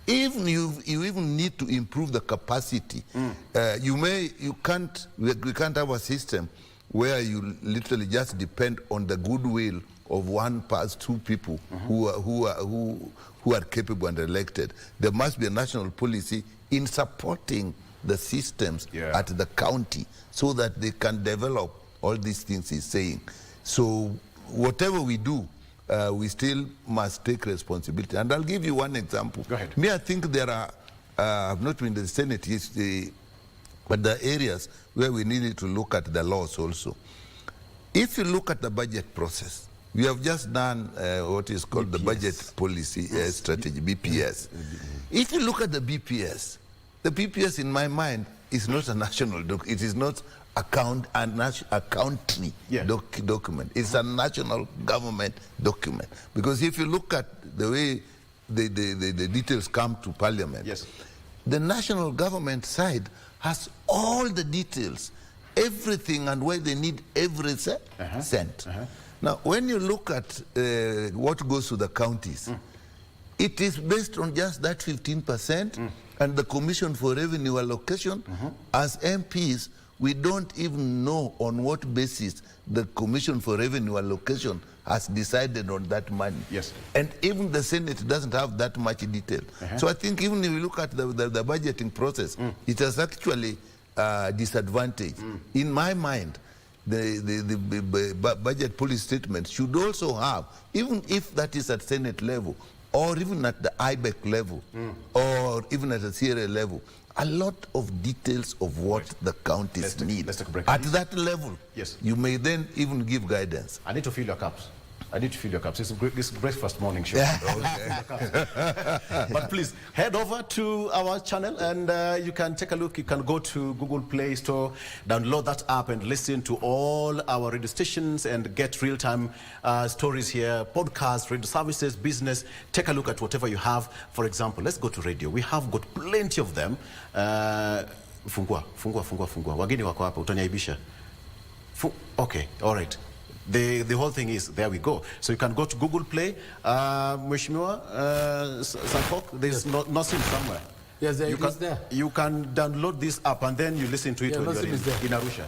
Even you even need to improve the capacity. We can't have a system where you literally just depend on the goodwill of 1 person, 2 people who are capable and elected. There must be a national policy in supporting the systems at the county, so that they can develop all these things he's saying. So whatever we do, we still must take responsibility. And I'll give you one example. Go ahead. I think there are, I've not been in the Senate, but the areas where we needed to look at the laws also. If you look at the budget process, We have just done what is called the budget policy strategy, BPS. If you look at the BPS in my mind is not a national document. It is not a country document. It's a national government document. Because if you look at the way the details come to Parliament, the national government side has all the details, everything and where they need every cent. Now, when you look at what goes to the counties, it is based on just that 15%, and the Commission for Revenue Allocation. As MPs, we don't even know on what basis the Commission for Revenue Allocation has decided on that money. And even the Senate doesn't have that much detail. So I think even if you look at the budgeting process, it has actually disadvantaged. In my mind, the budget policy statement should also have, even if that is at Senate level, or even at the IBEC level, or even at the CRA level, a lot of details of what the counties need. At that level, you may then even give guidance. I need to fill your cups. It's a breakfast morning show. But please, head over to our channel and you can take a look. You can go to Google Play Store, download that app and listen to all our radio stations and get real-time stories here, podcasts, radio services, business. Take a look at whatever you have. For example, let's go to radio. We have got plenty of them. Fungua. Wageni wako hapa, utaniaibisha. Okay, all right. The whole thing is, there we go. So you can go to Google Play. Mheshimiwa Sankok, there's Nosim somewhere. Yes, it is there. You can download this app and then you listen to it when you're in Arusha.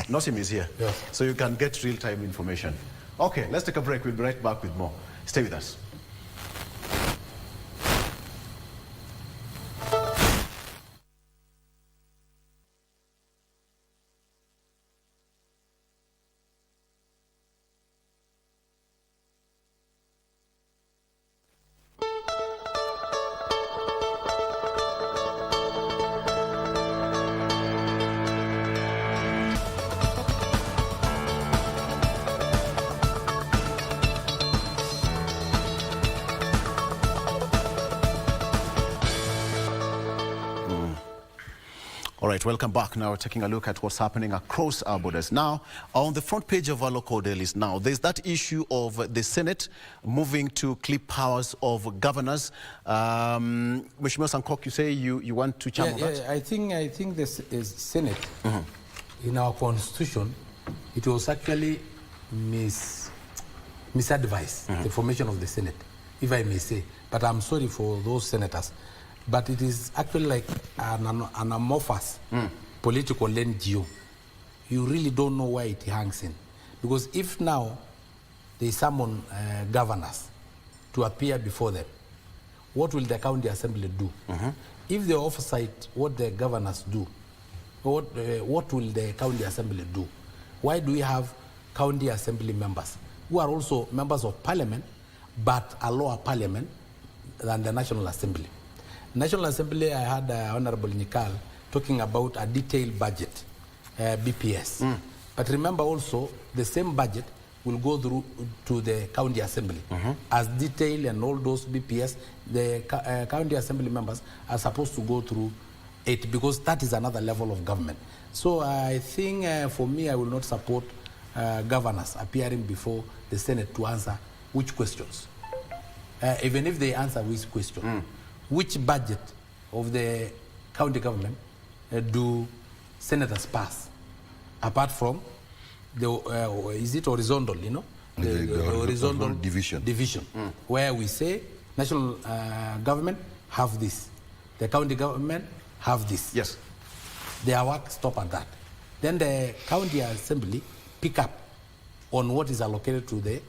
Nosim is here. So you can get real-time information. Okay, let's take a break. We'll be right back with more. Stay with us. All right, welcome back. Now we're taking a look at what's happening across our borders. Now, on the front page of our local dailies now, there's that issue of the Senate moving to clip powers of governors. Mheshimiwa Sankok, you say you want to channel that? I think this is Senate. In our constitution, it was actually misadvised, the formation of the Senate, if I may say. But I'm sorry for those senators. But it is actually like an amorphous political NGO. You really don't know where it hangs in. Because if now they summon governors to appear before them, what will the county assembly do? If the oversight what the governors do, what will the county assembly do? Why do we have county assembly members who are also members of parliament, but a lower parliament than the National Assembly? National Assembly, I had Honorable Nikal talking about a detailed budget, BPS. But remember also, the same budget will go through to the county assembly. As detailed and all those BPS, the county assembly members are supposed to go through it because that is another level of government. So I think for me, I will not support governors appearing before the Senate to answer which questions. Even if they answer which question. Which budget of the county government do senators pass? Apart from the, is it horizontal, you know? The horizontal division. Where we say national government have this, the county government have this. Yes. Their work stop at that. Then the county assembly pick up on what is allocated to the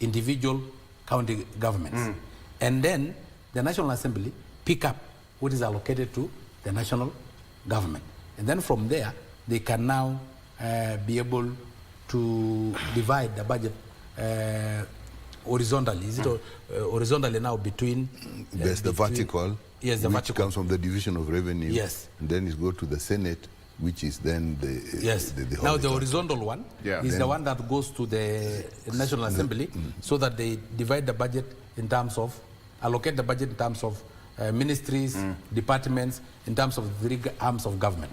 individual county governments. And then the National Assembly pick up what is allocated to the national government. And then from there, they can now be able to divide the budget horizontally. Is it horizontally now between... There's the vertical, yes, the which vertical comes from the division of revenue. Yes. And then it goes to the Senate, which is then the now the horizontal one is then the one that goes to the National Assembly, so that they divide the budget in terms of, allocate the budget in terms of ministries, departments, in terms of the 3 arms of government.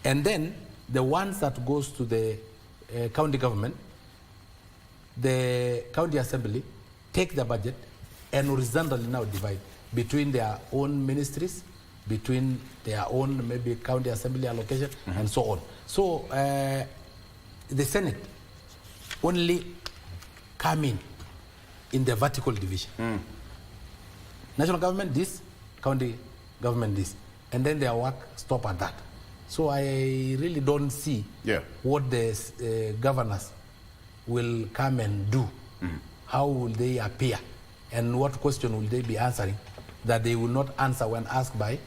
And then the ones that goes to the county government, the county assembly take the budget and horizontally now divide between their own ministries, between their own maybe county assembly allocation, and so on. So the Senate only come in the vertical division. National government this, county government this, and then their work stop at that. So I really don't see what the governors will come and do. How will they appear, and what question will they be answering that they will not answer when asked by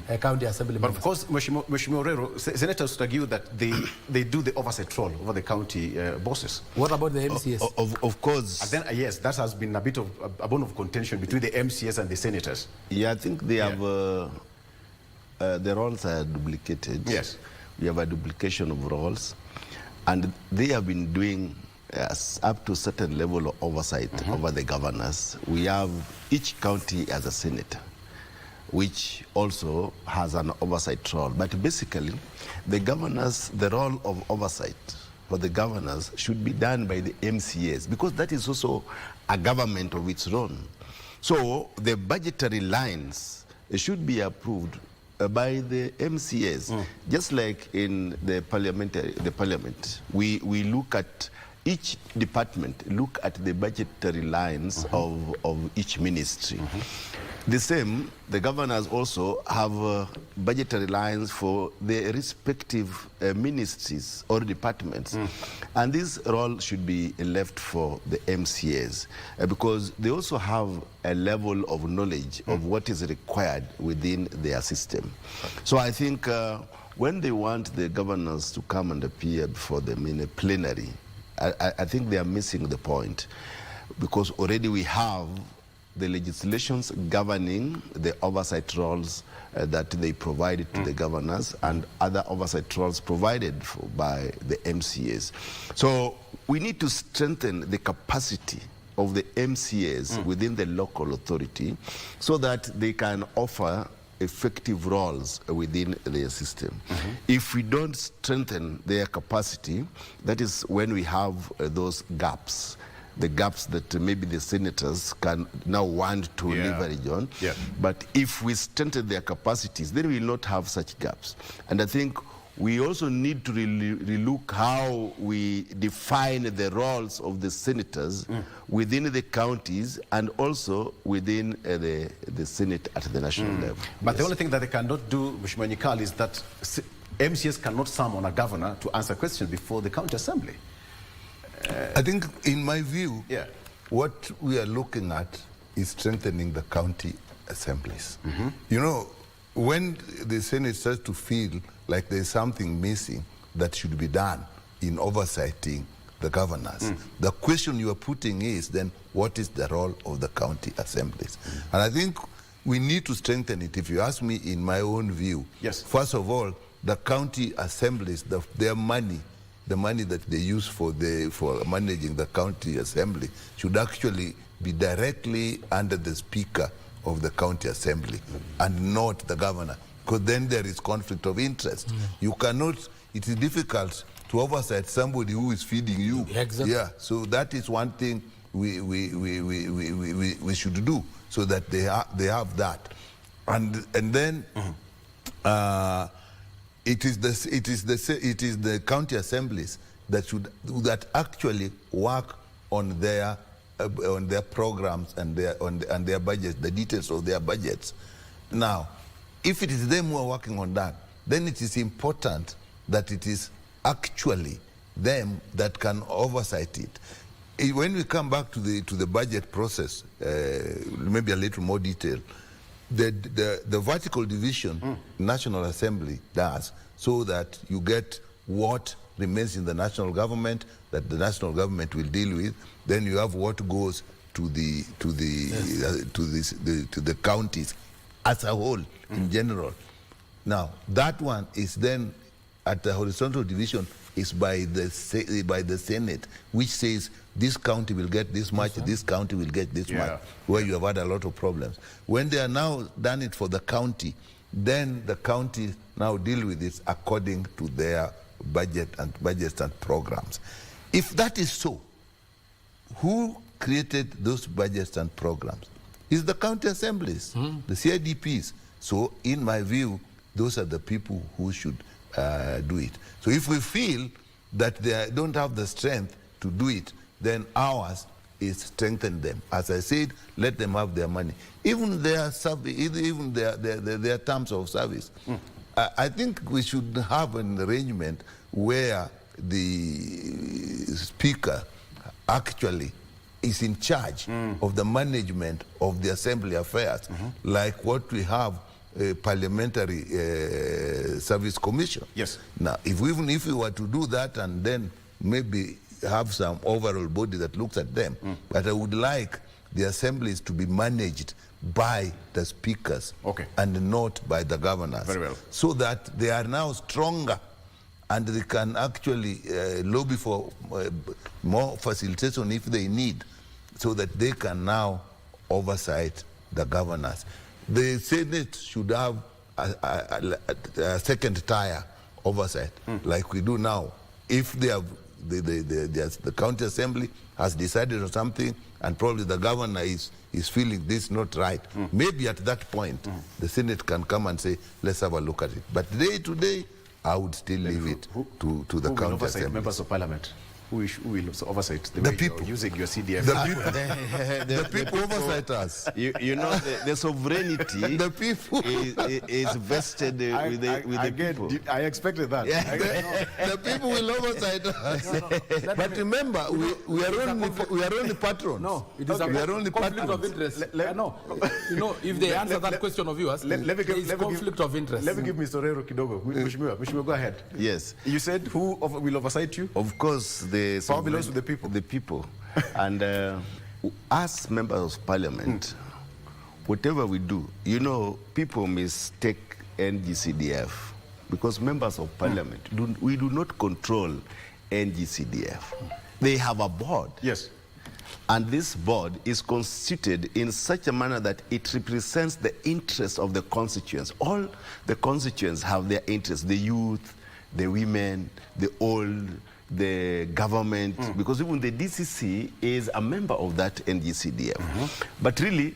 a county assembly But members. of course, Mheshimiwa Orero, senators would argue that they do the oversight role over the county bosses. What about the MCS? Of course. And then, yes, that has been a bit of a bone of contention between the MCS and the senators. Yeah, I think they have, the roles are duplicated. Yes. We have a duplication of roles, and they have been doing up to a certain level of oversight over the governors. We have each county as a senator, which also has an oversight role. But basically, the governors, the role of oversight for the governors should be done by the MCAs, because that is also a government of its own. So the budgetary lines should be approved by the MCAs, just like in the parliament. We look at each department, look at the budgetary lines of each ministry. The same, the governors also have budgetary lines for the respective ministries or departments. And this role should be left for the MCAs because they also have a level of knowledge of what is required within their system. So I think when they want the governors to come and appear before them in a plenary, I think they are missing the point, because already we have the legislations governing the oversight roles that they provided to the governors and other oversight roles provided by the MCAs. So we need to strengthen the capacity of the MCAs within the local authority so that they can offer effective roles within their system. If we don't strengthen their capacity, that is when we have those gaps, the gaps that maybe the senators can now want to leverage on. But if we strengthen their capacities, then we will not have such gaps. And I think we also need to relook how we define the roles of the senators within the counties and also within the Senate at the national level. But the only thing that they cannot do, Mheshimiwa Nyikal, is that MCS cannot summon a governor to answer questions before the county assembly. I think, in my view, what we are looking at is strengthening the county assemblies. You know, when the Senate starts to feel like there's something missing that should be done in oversighting the governors, the question you are putting is then, what is the role of the county assemblies? And I think we need to strengthen it. If you ask me, in my own view, first of all, the county assemblies, their money, the money that they use for managing the county assembly should actually be directly under the speaker of the county assembly and not the governor, because then there is conflict of interest. You cannot, it is difficult to oversight somebody who is feeding you. Exactly. Yeah, so that is one thing we should do, so that they have that. And then it is the county assemblies that actually work on their programs and their budgets, the details of their budgets. Now, if it is them who are working on that, then it is important that it is actually them that can oversight it. When we come back to the budget process, maybe a little more detail, the vertical division National Assembly does, so that you get what remains in the national government that the national government will deal with. Then you have what goes to the counties as a whole in general. Now that one is then at the horizontal division is by the Senate, which says this county will get this much, this county will get this much, where you have had a lot of problems. When they are now done it for the county, then the county now deal with it according to their budgets and programs. If that is so, who created those budgets and programs? It's the county assemblies, the CIDPs. So in my view, those are the people who should do it. So if we feel that they don't have the strength to do it, then ours is strengthen them. As I said, let them have their money. Even their terms of service. I think we should have an arrangement where the speaker actually is in charge of the management of the assembly affairs, like what we have a parliamentary service commission. Yes. Now, even if we were to do that and then maybe have some overall body that looks at them, but I would like the assemblies to be managed by the speakers and not by the governors. Very well. So that they are now stronger and they can actually lobby for more facilitation if they need, so that they can now oversight the governors. The Senate should have a second tier oversight, like we do now. If they have the county assembly has decided on something, and probably the governor is feeling this not right, maybe at that point the Senate can come and say, let's have a look at it. But day to day, I would still leave it to the county assembly. Members of parliament? Who will oversight the way people. You're using your CDF? The people oversight us. You know, the sovereignty the people is vested with the people. I expected that. The people will oversight us. But remember, we are only patrons. No, it is we are only conflict of interest. No, you know, if they answer that question of yours, conflict of interest. Let me give Mr. Rero Kidogo. Mheshimiwa, go ahead. Yes. You said who will oversight you? Of course, power belongs to the people. The people. And as members of parliament, whatever we do, you know, people mistake NGCDF because members of parliament, we do not control NGCDF. They have a board. Yes. And this board is constituted in such a manner that it represents the interests of the constituents. All the constituents have their interests, the youth, the women, the old, the government, because even the DCC is a member of that NGCDF. But really,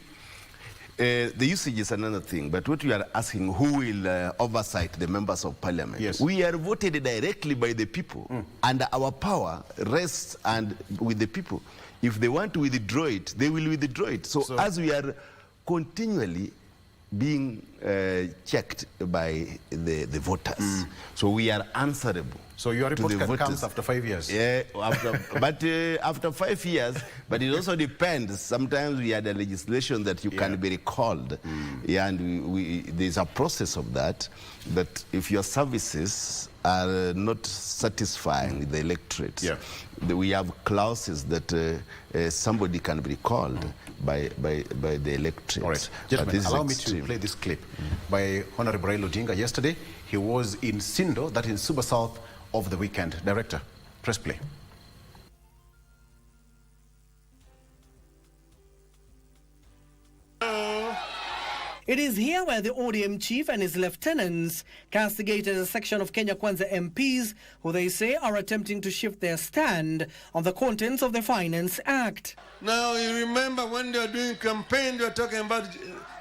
the usage is another thing. But what you are asking, who will oversight the members of parliament? Yes. We are voted directly by the people, and our power rests with the people. If they want to withdraw it, they will withdraw it. So as we are continually being checked by the voters, so we are answerable. So your report comes after 5 years? Yeah, after 5 years, but it also depends. Sometimes we had a legislation that you can be recalled. Yeah, and there's a process of that. But if your services are not satisfying the electorate, we have clauses that somebody can be recalled by the electorate. All right. Gentlemen, allow me to play this clip by Honorable Raila Odinga yesterday. He was in Sindo, that is Suba South, over the weekend. Director, press play. It is here where the ODM chief and his lieutenants castigated a section of Kenya Kwanza MPs who they say are attempting to shift their stand on the contents of the Finance Act. Now, you remember when they were doing campaign, they were talking about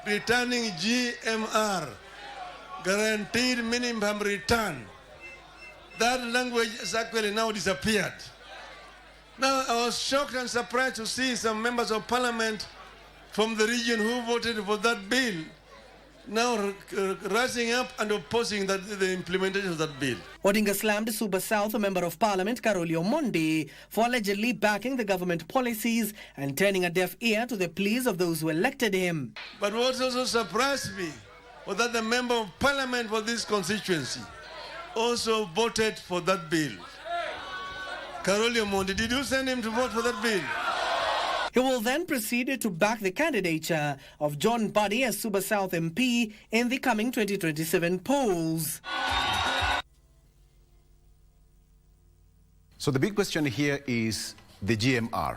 returning GMR, guaranteed minimum return. That language has actually now disappeared. Now, I was shocked and surprised to see some members of parliament from the region who voted for that bill now rising up and opposing the implementation of that bill. Odinga slammed Suba South, a member of parliament, Karoli Omondi, for allegedly backing the government policies and turning a deaf ear to the pleas of those who elected him. But what also surprised me was that the member of parliament for this constituency also voted for that bill. Karoli Omondi, did you send him to vote for that bill? He will then proceed to back the candidature of John Buddy as Suba South MP in the coming 2027 polls. So the big question here is the GMR,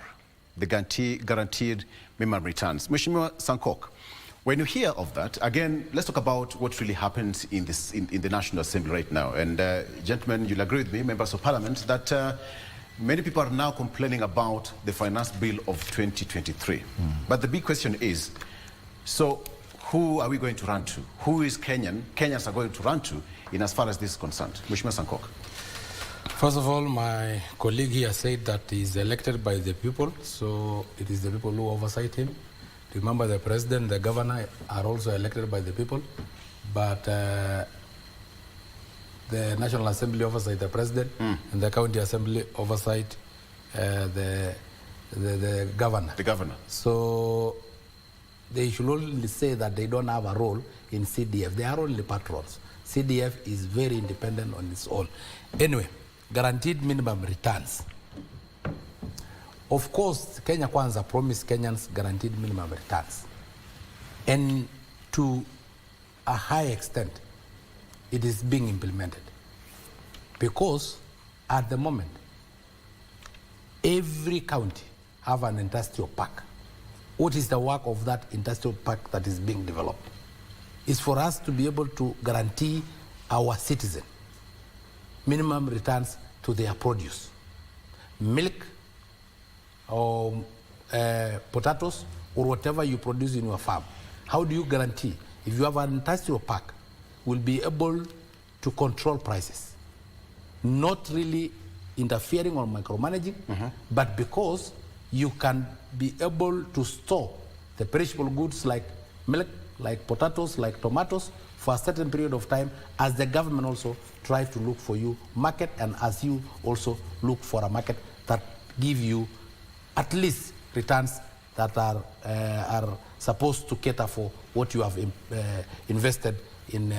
the guaranteed minimum returns. Mheshimiwa Sankok, when you hear of that, again, let's talk about what really happens in the National Assembly right now. And gentlemen, you'll agree with me, members of Parliament, that many people are now complaining about the finance bill of 2023. But the big question is, so who are we going to run to? Who is Kenyans are going to run to in as far as this is concerned? Mheshimiwa Sankok. First of all, my colleague here said that he's elected by the people, so it is the people who oversight him. Remember, the president, the governor are also elected by the people, but the National Assembly oversight the president, and the County Assembly oversight the governor. The governor. So they should only say that they don't have a role in CDF. They are only patrons. CDF is very independent on its own. Anyway, guaranteed minimum returns. Of course, Kenya Kwanza promised Kenyans guaranteed minimum returns. And to a high extent, it is being implemented. Because at the moment, every county have an industrial park. What is the work of that industrial park that is being developed? It's for us to be able to guarantee our citizens minimum returns to their produce. Milk, or potatoes, or whatever you produce in your farm. How do you guarantee? If you have an industrial park, will be able to control prices. Not really interfering or micromanaging, but because you can be able to store the perishable goods like milk, like potatoes, like tomatoes, for a certain period of time, as the government also tries to look for you market, and as you also look for a market that give you at least returns that are supposed to cater for what you have invested in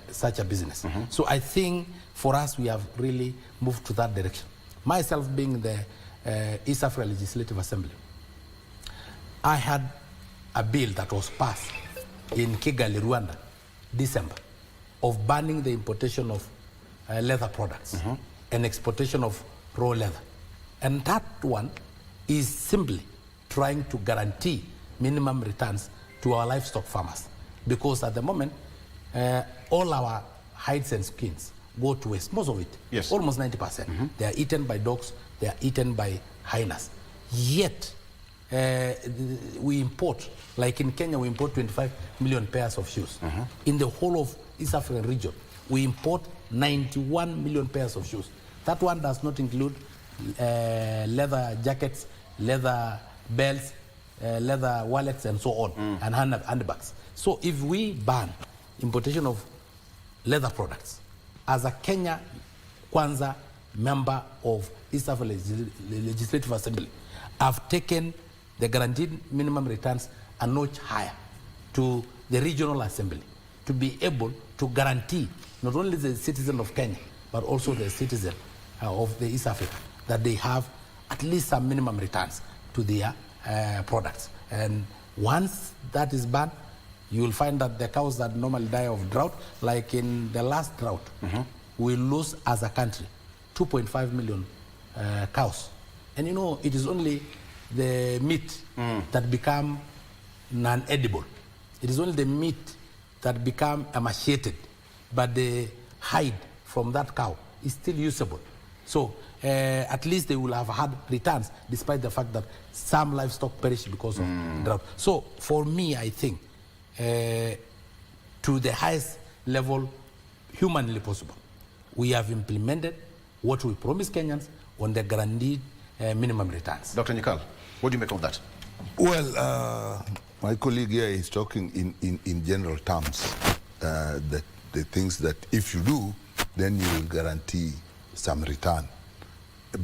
such a business. So I think for us, we have really moved to that direction. Myself being the East Africa Legislative Assembly, I had a bill that was passed in Kigali, Rwanda, December, of banning the importation of leather products and exportation of raw leather. And that one is simply trying to guarantee minimum returns to our livestock farmers. Because at the moment, all our hides and skins go to waste, most of it, almost 90%. They are eaten by dogs, they are eaten by hyenas. Yet, we import, like in Kenya, we import 25 million pairs of shoes. In the whole of East African region, we import 91 million pairs of shoes. That one does not include leather jackets, leather belts, leather wallets, and so on, and handbags. So if we ban importation of leather products, as a Kenya Kwanza member of East Africa Legislative Assembly, I've taken the guaranteed minimum returns a notch higher to the regional assembly to be able to guarantee not only the citizen of Kenya, but also the citizen of the East Africa, that they have at least some minimum returns to their products. And once that is banned, you will find that the cows that normally die of drought, like in the last drought, we lose as a country 2.5 million cows. And you know, it is only the meat that become non-edible. It is only the meat that become emaciated, but the hide from that cow is still usable. So at least they will have had returns, despite the fact that some livestock perish because of drought. So for me, I think, to the highest level humanly possible, we have implemented what we promised Kenyans on the guaranteed minimum returns. Dr. Nyikal, what do you make of that? Well, my colleague here is talking in general terms, that the things that if you do, then you will guarantee some return.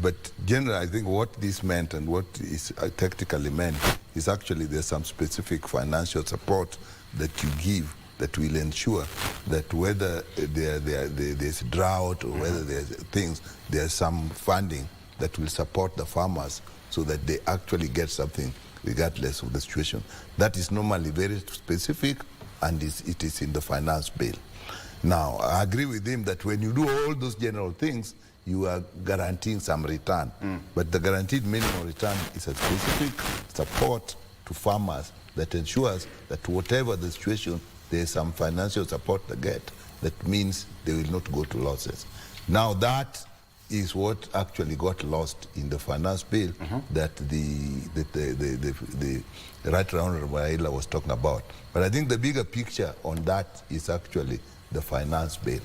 But generally, I think what this meant and what is technically meant is actually there's some specific financial support that you give that will ensure that whether there's drought or whether there's things, there's some funding that will support the farmers so that they actually get something regardless of the situation. That is normally very specific, and it is in the finance bill. Now, I agree with him that when you do all those general things, you are guaranteeing some return. But the guaranteed minimum return is a specific support to farmers that ensures that whatever the situation, there is some financial support they get. That means they will not go to losses. Now that is what actually got lost in the finance bill that the Right Honorable Raila was talking about. But I think the bigger picture on that is actually the finance bill.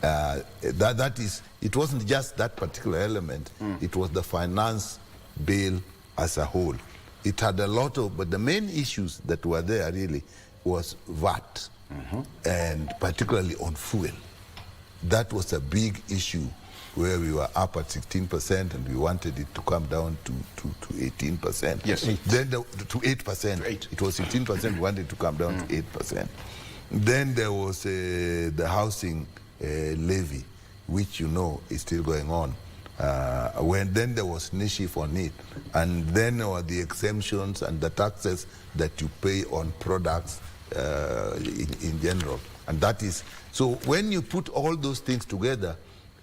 That is, it wasn't just that particular element, it was the finance bill as a whole. It had a lot of, but the main issues that were there really was VAT, and particularly on fuel. That was a big issue where we were up at 16% and we wanted it to come down to 18%. Yes. Then to 8%. It was 16%, we wanted to come down to 8%. Then there was the housing levy, which you know is still going on. Then there was NISHIF on it. And then there were the exemptions and the taxes that you pay on products in general. And that is, so when you put all those things together,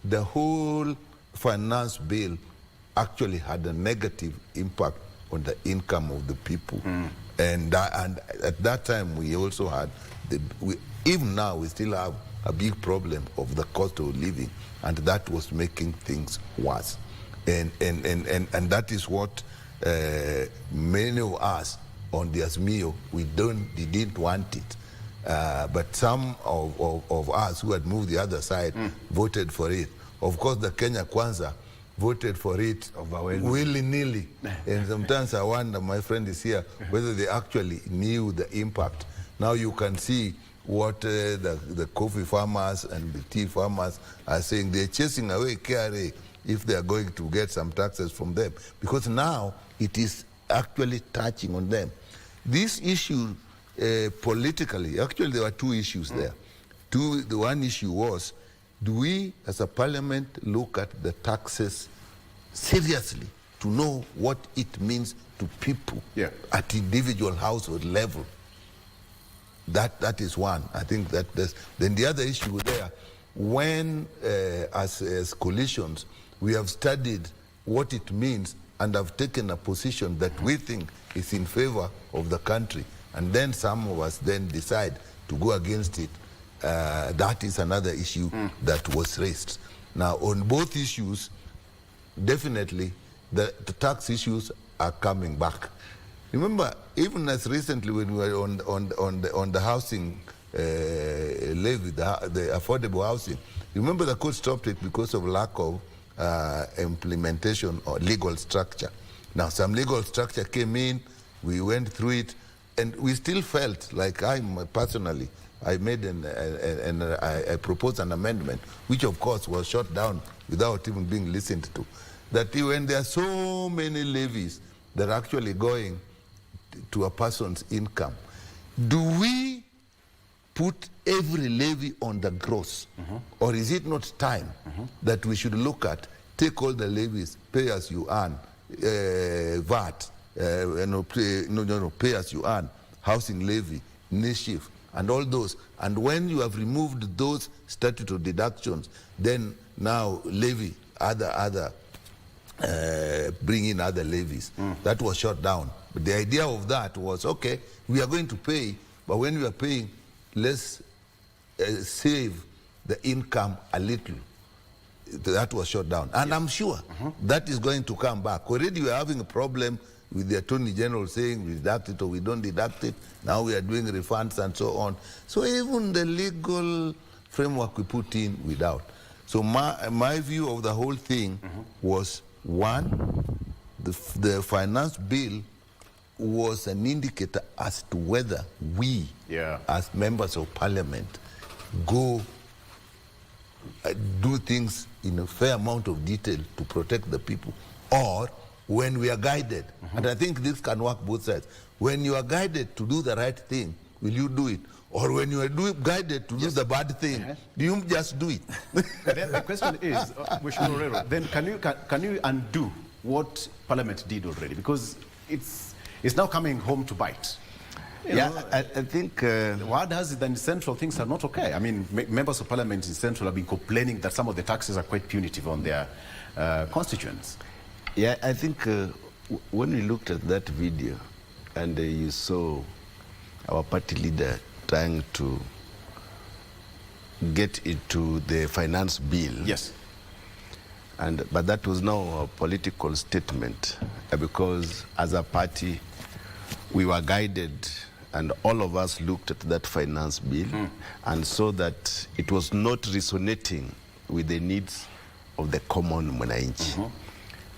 the whole finance bill actually had a negative impact on the income of the people. And at that time, we also had, even now, we still have a big problem of the cost of living, and that was making things worse. And that is what many of us on the Azimio, we didn't want it. But some of us who had moved the other side voted for it. Of course, the Kenya Kwanza voted for it willy-nilly. And sometimes I wonder, my friend is here, whether they actually knew the impact. Now you can see what the coffee farmers and the tea farmers are saying. They're chasing away KRA if they are going to get some taxes from them. Because now it is actually touching on them. This issue politically, actually there were two issues there. The one issue was, do we as a parliament look at the taxes seriously to know what it means to people at individual household level? That is one. I think that then the other issue there, when as coalitions we have studied what it means and have taken a position that we think is in favor of the country, and then some of us then decide to go against it, that is another issue that was raised. Now on both issues, definitely the tax issues are coming back. Remember, even as recently when we were on the housing levy, the affordable housing, remember the court stopped it because of lack of implementation or legal structure. Now some legal structure came in, we went through it, and we still felt like I made I proposed an amendment, which of course was shot down without even being listened to. That when there are so many levies that are actually going to a person's income, do we put every levy on the gross? Or is it not time that we should look at, take all the levies, pay as you earn, VAT, pay as you earn, housing levy, NISHIF, and all those. And when you have removed those statutory deductions, then now levy bring in other levies. That was shut down. But the idea of that was, okay, we are going to pay, but when we are paying, let's save the income a little. That was shut down. And I'm sure that is going to come back. Already we are having a problem with the Attorney General saying we deduct it or we don't deduct it. Now we are doing refunds and so on. So even the legal framework we put in without. So my view of the whole thing was, one, the finance bill was an indicator as to whether we, as members of parliament, go do things in a fair amount of detail to protect the people, or when we are guided. And I think this can work both sides. When you are guided to do the right thing, will you do it? Or when you are guided to do the bad thing, do you just do it? Then the question is, Mheshimiwa Orero, then can you undo what Parliament did already? Because it's now coming home to bite. I think... the word has it that in Central things are not okay. I mean, members of parliament in Central have been complaining that some of the taxes are quite punitive on their constituents. Yeah, I think when we looked at that video and you saw our party leader trying to get into the finance bill. Yes. But that was now a political statement because as a party, we were guided and all of us looked at that finance bill and saw that it was not resonating with the needs of the common mwananchi.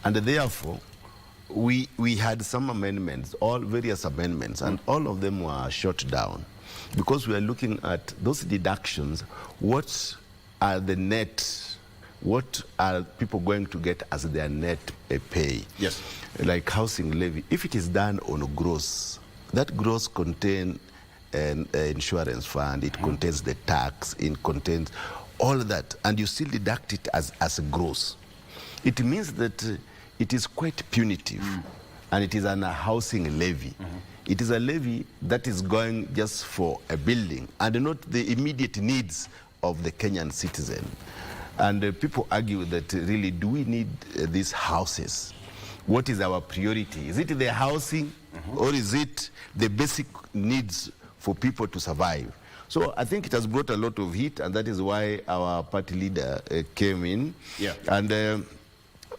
And therefore, we had some amendments, various amendments, and all of them were shot down because we are looking at those deductions. What are the net? What are people going to get as their net pay? Yes. Like housing levy, if it is done on gross, that gross contains an insurance fund, it contains the tax, it contains all that, and you still deduct it as a gross. It means that it is quite punitive, and it is a housing levy. It is a levy that is going just for a building and not the immediate needs of the Kenyan citizen. And people argue that really, do we need these houses? What is our priority? Is it the housing or is it the basic needs for people to survive? So I think it has brought a lot of heat, and that is why our party leader came in. Yeah. And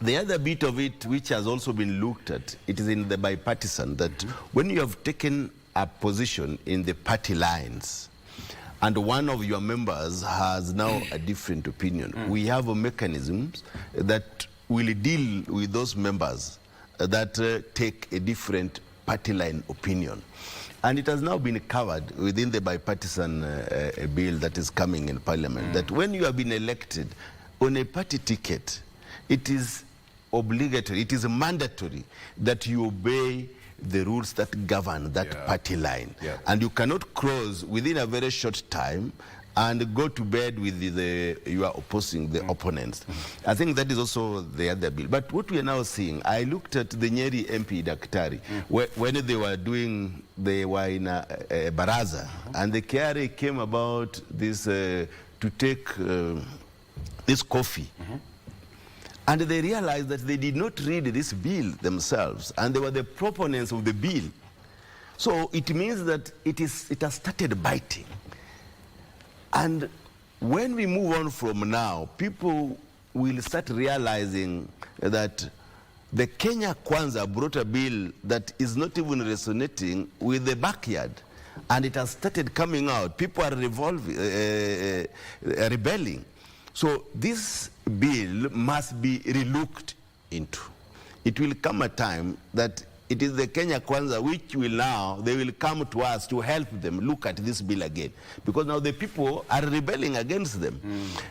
the other bit of it, which has also been looked at, it is in the bipartisan, that when you have taken a position in the party lines, and one of your members has now a different opinion, we have mechanisms that will deal with those members that take a different party line opinion. And it has now been covered within the bipartisan bill that is coming in Parliament, that when you have been elected on a party ticket, it is obligatory, it is mandatory that you obey the rules that govern that party line. And you cannot cross within a very short time and go to bed with you are opposing the opponents. I think that is also the other bill. But what we are now seeing, I looked at the Nyeri MP Daktari, when they were in a baraza, and the KRA came about this, to take this coffee. And they realized that they did not read this bill themselves, and they were the proponents of the bill. So it means that it has started biting. And when we move on from now, people will start realizing that the Kenya Kwanza brought a bill that is not even resonating with the backyard. And it has started coming out. People are rebelling. So this bill must be relooked into. It will come a time that it is the Kenya Kwanza which will now, they will come to us to help them look at this bill again. Because now the people are rebelling against them.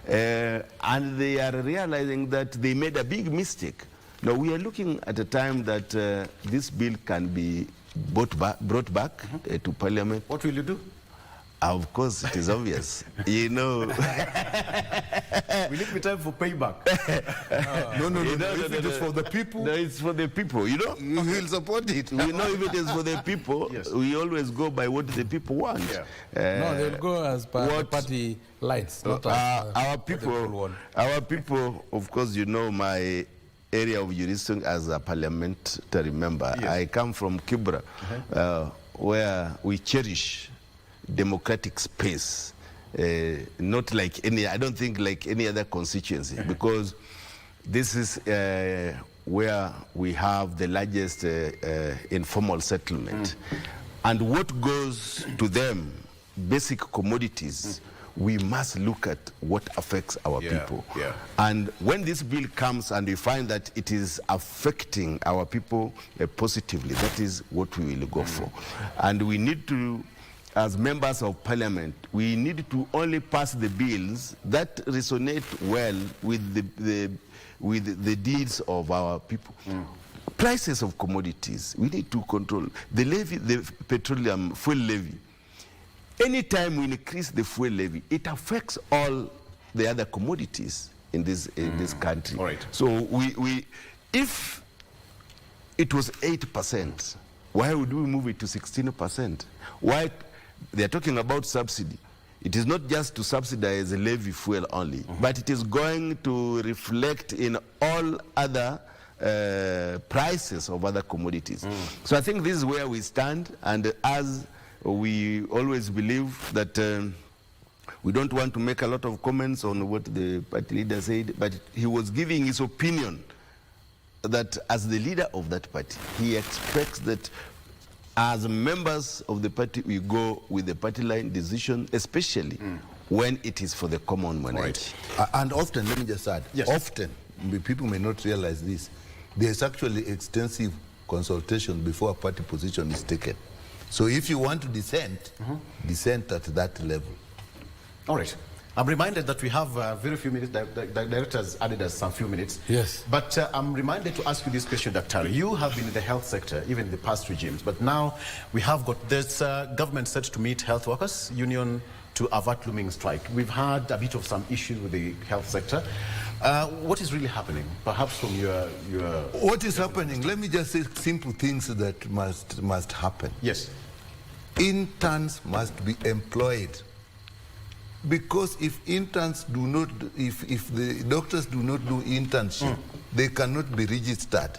And they are realizing that they made a big mistake. Now we are looking at a time that this bill can be brought back to Parliament. What will you do? Of course, it is obvious. You know. Will it be time for payback? No. If it is for the people. No, it's for the people, you know. We will support it. We know if it is for the people, we always go by what the people want. No, they'll go as per the party lines. Not our people, of course, you know my area of jurisdiction as a parliamentary member. I come from Kibra, where we cherish democratic space, not like I don't think like any other constituency, because this is where we have the largest informal settlement. And what goes to them, basic commodities, we must look at what affects our people. And when this bill comes and we find that it is affecting our people positively, that is what we will go for. And we need to, as members of parliament, we need to only pass the bills that resonate well with the needs of our people. Prices of commodities, we need to control. The levy, the petroleum fuel levy, anytime we increase the fuel levy, it affects all the other commodities in this country. All right. So if it was 8%, Why would we move it to 16%? Why? They're talking about subsidy. It is not just to subsidize the levy fuel only, but it is going to reflect in all other prices of other commodities. So I think this is where we stand, and as we always believe that we don't want to make a lot of comments on what the party leader said, but he was giving his opinion that as the leader of that party, he expects that as members of the party, we go with the party line decision, especially when it is for the common man. Right. And often, let me just add, often, people may not realize this, there's actually extensive consultation before a party position is taken. So if you want to dissent, dissent at that level. All right. I'm reminded that we have very few minutes. The director has added us some few minutes. Yes. But I'm reminded to ask you this question, Dr. You have been in the health sector, even in the past regimes. But now we have got this government set to meet health workers union to avert looming strike. We've had a bit of some issues with the health sector. What is really happening? Perhaps from your... What is happening? Let me just say simple things that must happen. Yes. Interns must be employed. Because if interns do not, if the doctors do not do internship, they cannot be registered.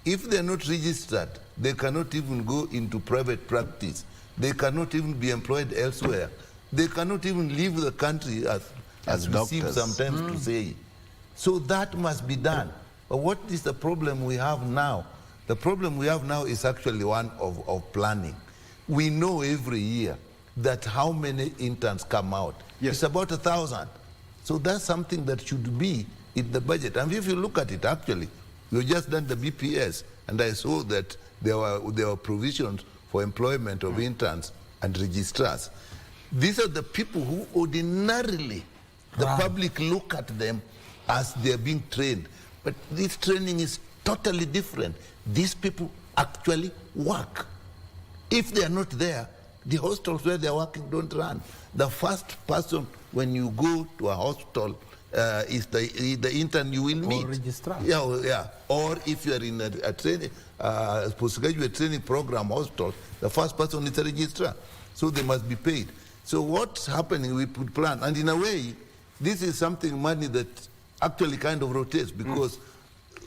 If they are not registered, they cannot even go into private practice. They cannot even be employed elsewhere. They cannot even leave the country, as we seem sometimes to say. So that must be done. But what is the problem we have now? The problem we have now is actually one of planning. We know every year that how many interns come out. Yes. It's about 1,000. So that's something that should be in the budget. And if you look at it, actually, we just done the BPS, and I saw that there were provisions for employment of interns and registrars. These are the people who ordinarily, the public look at them as they're being trained. But this training is totally different. These people actually work. If they are not there, the hostels where they're working don't run. The first person when you go to a hospital is the intern you will meet. Or registrar. Yeah. Or if you are in a training, postgraduate training program hospital, the first person is a registrar. So they must be paid. So what's happening, we put plan. And in a way, this is something money that actually kind of rotates, because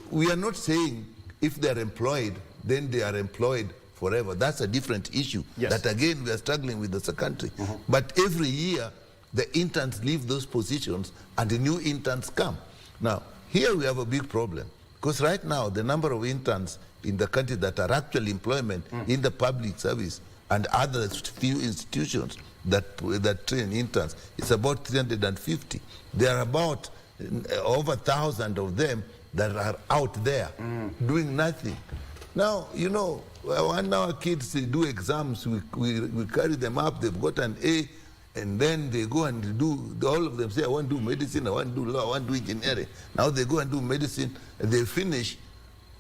we are not saying if they are employed, then they are employed forever. That's a different issue. Yes. That again, we are struggling with as a country. But every year, the interns leave those positions and the new interns come. Now, here we have a big problem, because right now, the number of interns in the country that are actually employment in the public service and other few institutions that train interns is about 350. There are about over 1,000 of them that are out there doing nothing. Now, you know, when our kids do exams, we carry them up, they've got an A, and then they go and do, all of them say, I want to do medicine, I want to do law, I want to do engineering. Now they go and do medicine, and they finish,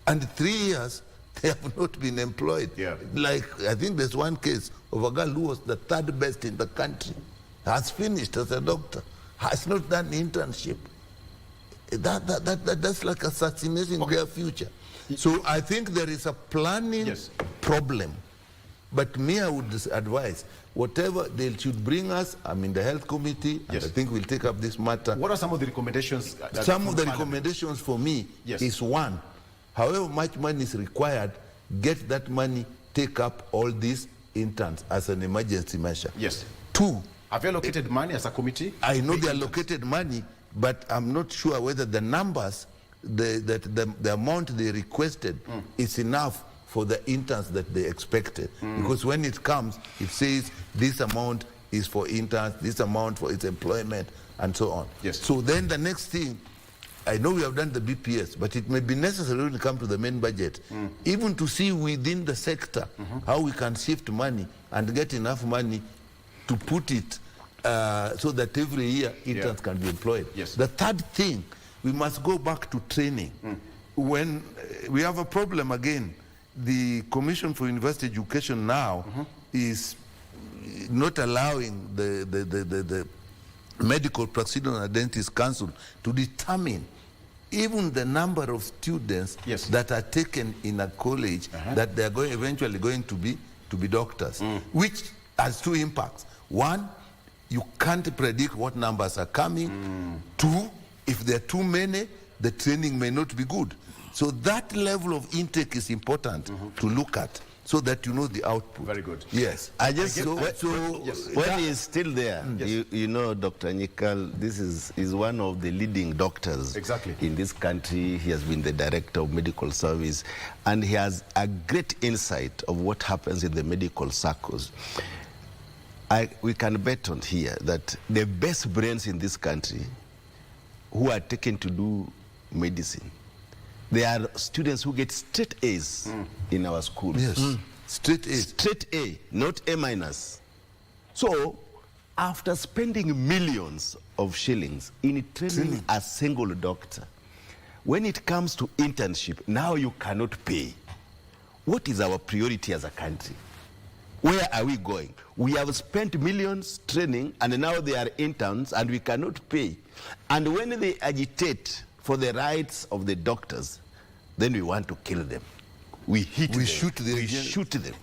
and 3 years, they have not been employed. Yeah. Like, I think there's one case of a girl who was the 3rd best in the country, has finished as a doctor, has not done internship. That's like assassinating their future. So I think there is a planning problem. But me, I would advise, whatever they should bring us, I'm in the health committee, and I think we'll take up this matter. What are some of the recommendations? Some of the recommendations for me is, one, however much money is required, get that money, take up all these interns as an emergency measure. Yes. 2, have you allocated money as a committee? I know they allocated money, but I'm not sure whether the numbers, the amount they requested is enough for the interns that they expected. Because when it comes, it says this amount is for interns, this amount for its employment, and so on. Yes. So then the next thing, I know we have done the BPS, but it may be necessary when it comes to the main budget, even to see within the sector how we can shift money and get enough money to put it so that every year interns can be employed. Yes. The third thing, we must go back to training. When we have a problem again, the Commission for University Education now is not allowing the Medical Practitioner Dentist Council to determine even the number of students that are taken in a college that they are eventually going to be doctors, which has two impacts. One, you can't predict what numbers are coming. Two, if there are too many, the training may not be good. So that level of intake is important to look at, so that you know the output. Very good. Yes. I just when he's still there, you know, Dr. Nyikal, this is one of the leading doctors in this country. He has been the director of medical service, and he has a great insight of what happens in the medical circles. We can bet on here that the best brains in this country who are taken to do medicine, they are students who get straight A's in our schools. Yes. Straight A. Straight A, not A-. So, after spending millions of shillings in training a single doctor, when it comes to internship, now you cannot pay. What is our priority as a country? Where are we going? We have spent millions training, and now they are interns, and we cannot pay. And when they agitate for the rights of the doctors, then we want to kill them. We hit them. We shoot them.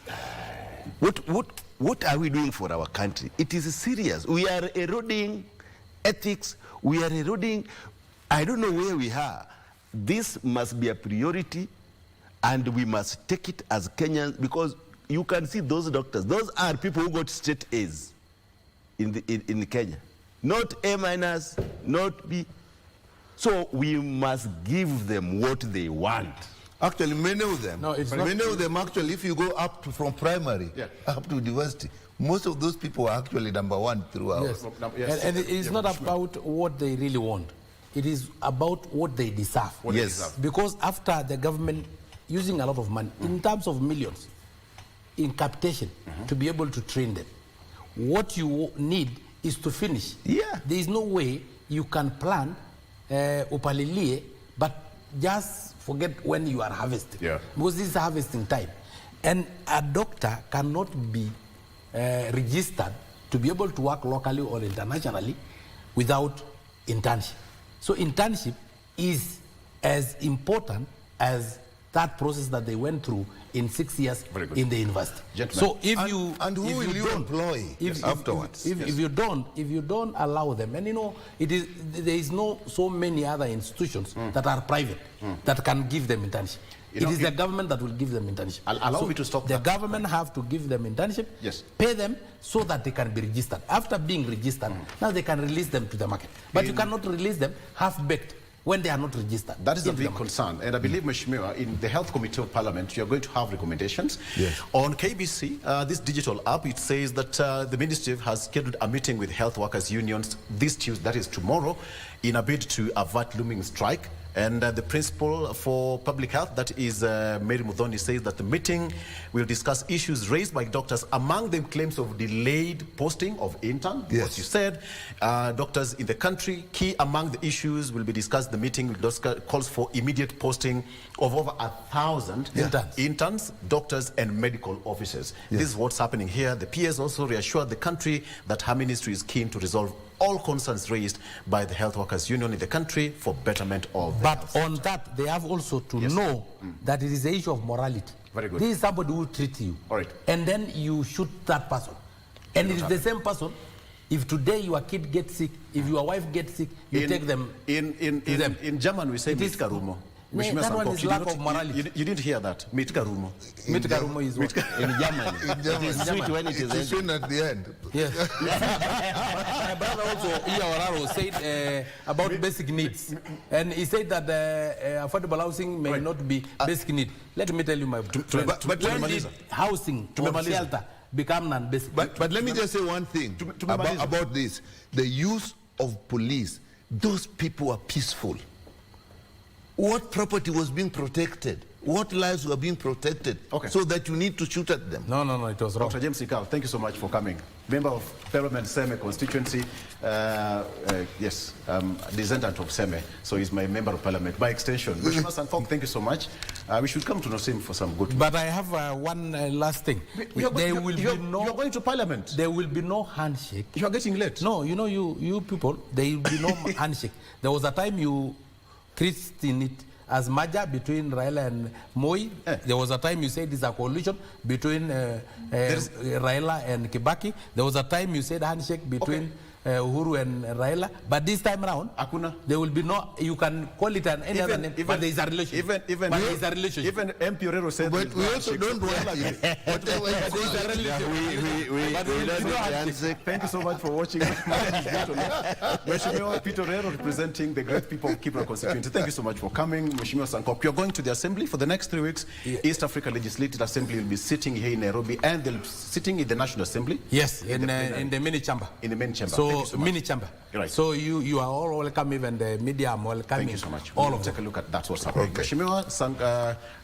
What are we doing for our country? It is serious. We are eroding ethics. We are eroding, I don't know where we are. This must be a priority, and we must take it as Kenyans, because you can see those doctors. Those are people who got straight A's in Kenya. Not A-, not B. So we must give them what they want. Actually, many of them, actually, if you go up from primary up to university, most of those people are actually number one throughout. Yes. And it's not about what they really want. It is about what they deserve. Because after the government using a lot of money, in terms of millions, in capitation, to be able to train them, what you need is to finish. There is no way you can plan upalilie, but just forget when you are harvesting. Because this is harvesting time. And a doctor cannot be registered to be able to work locally or internationally without internship. So internship is as important as that process that they went through in 6 years in the university. So if you who will you employ afterwards? If you don't allow them, and you know, there is no so many other institutions that are private that can give them internship. It is the government that will give them internship. Allow me to stop the government have to give them internship, pay them so that they can be registered. After being registered, now they can release them to the market. But you cannot release them half-baked when they are not registered. That is a big concern. And I believe, Mheshimiwa, in the Health Committee of Parliament, you are going to have recommendations. On KBC, this digital app, it says that the Ministry has scheduled a meeting with health workers unions this Tuesday, that is tomorrow, in a bid to avert looming strike. And the principal for public health, that is Mary Muthoni, says that the meeting will discuss issues raised by doctors, among them claims of delayed posting of interns. What you said, doctors in the country. Key among the issues will be discussed. The meeting calls for immediate posting of over 1,000 interns, doctors, and medical officers. This is what's happening here. The PS also reassured the country that her ministry is keen to resolve all concerns raised by the health workers union in the country for betterment of the But on that, they have also to know that it is the issue of morality. Very good. This is somebody who treats you. And then you shoot that person. And it is the same person. If today your kid gets sick, if your wife gets sick, you take them to them. In German, we say mitkarumo. That one is lack of morality. You didn't hear that. Mitkarumo. Mitkarumo is what? In German. It is sweet when it is soon at the end. Yes. My brother also, Iyawararo, said about basic needs. And he said that affordable housing may not be basic need. Let me tell you, my friend. But when did housing or shelter become non-basic? But let me just say one thing about this. The use of police, those people are peaceful. What property was being protected? What lives were being protected? So that you need to shoot at them? No, it was wrong. Dr. James Nyikal, thank you so much for coming. Member of Parliament, Seme constituency. Descendant of Seme, so he's my member of Parliament. By extension, Mheshimiwa Sanfok, thank you so much. We should come to know him for some good. But I have one last thing. You're going to Parliament. There will be no handshake. You're getting late. No, you know, you people, there will be no handshake. There was a time you christen it as merger between Raila and Moi. There was a time you said it's a coalition between Raila and Kibaki. There was a time you said handshake between Uhuru and Raila. But this time around, there will be no, you can call it any other name, but there is a relationship. Even M. Piorero said but we also don't want Thank you so much for watching. Mheshimiwa Pitorero, representing the great people of Kibra constituency. Thank you so much for coming. Mheshimiwa Sankop, you're going to the assembly for the next 3 weeks. East Africa Legislative Assembly will be sitting here in Nairobi, and they'll be sitting in the National Assembly. Yes, in the mini chamber. In the main chamber. So, mini chamber. Right. So you are all welcome, even the media are welcome. Thank you so much. All of take a look at that's what's happening. Mheshimiwa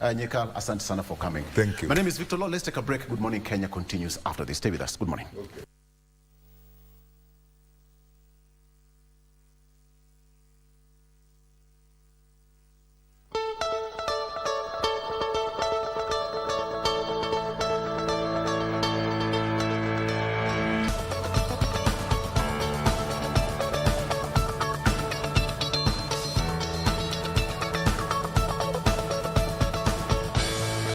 Nyekal, asante sana for coming. Thank you. My name is Victor Law. Let's take a break. Good Morning Kenya continues after this. Stay with us. Good morning.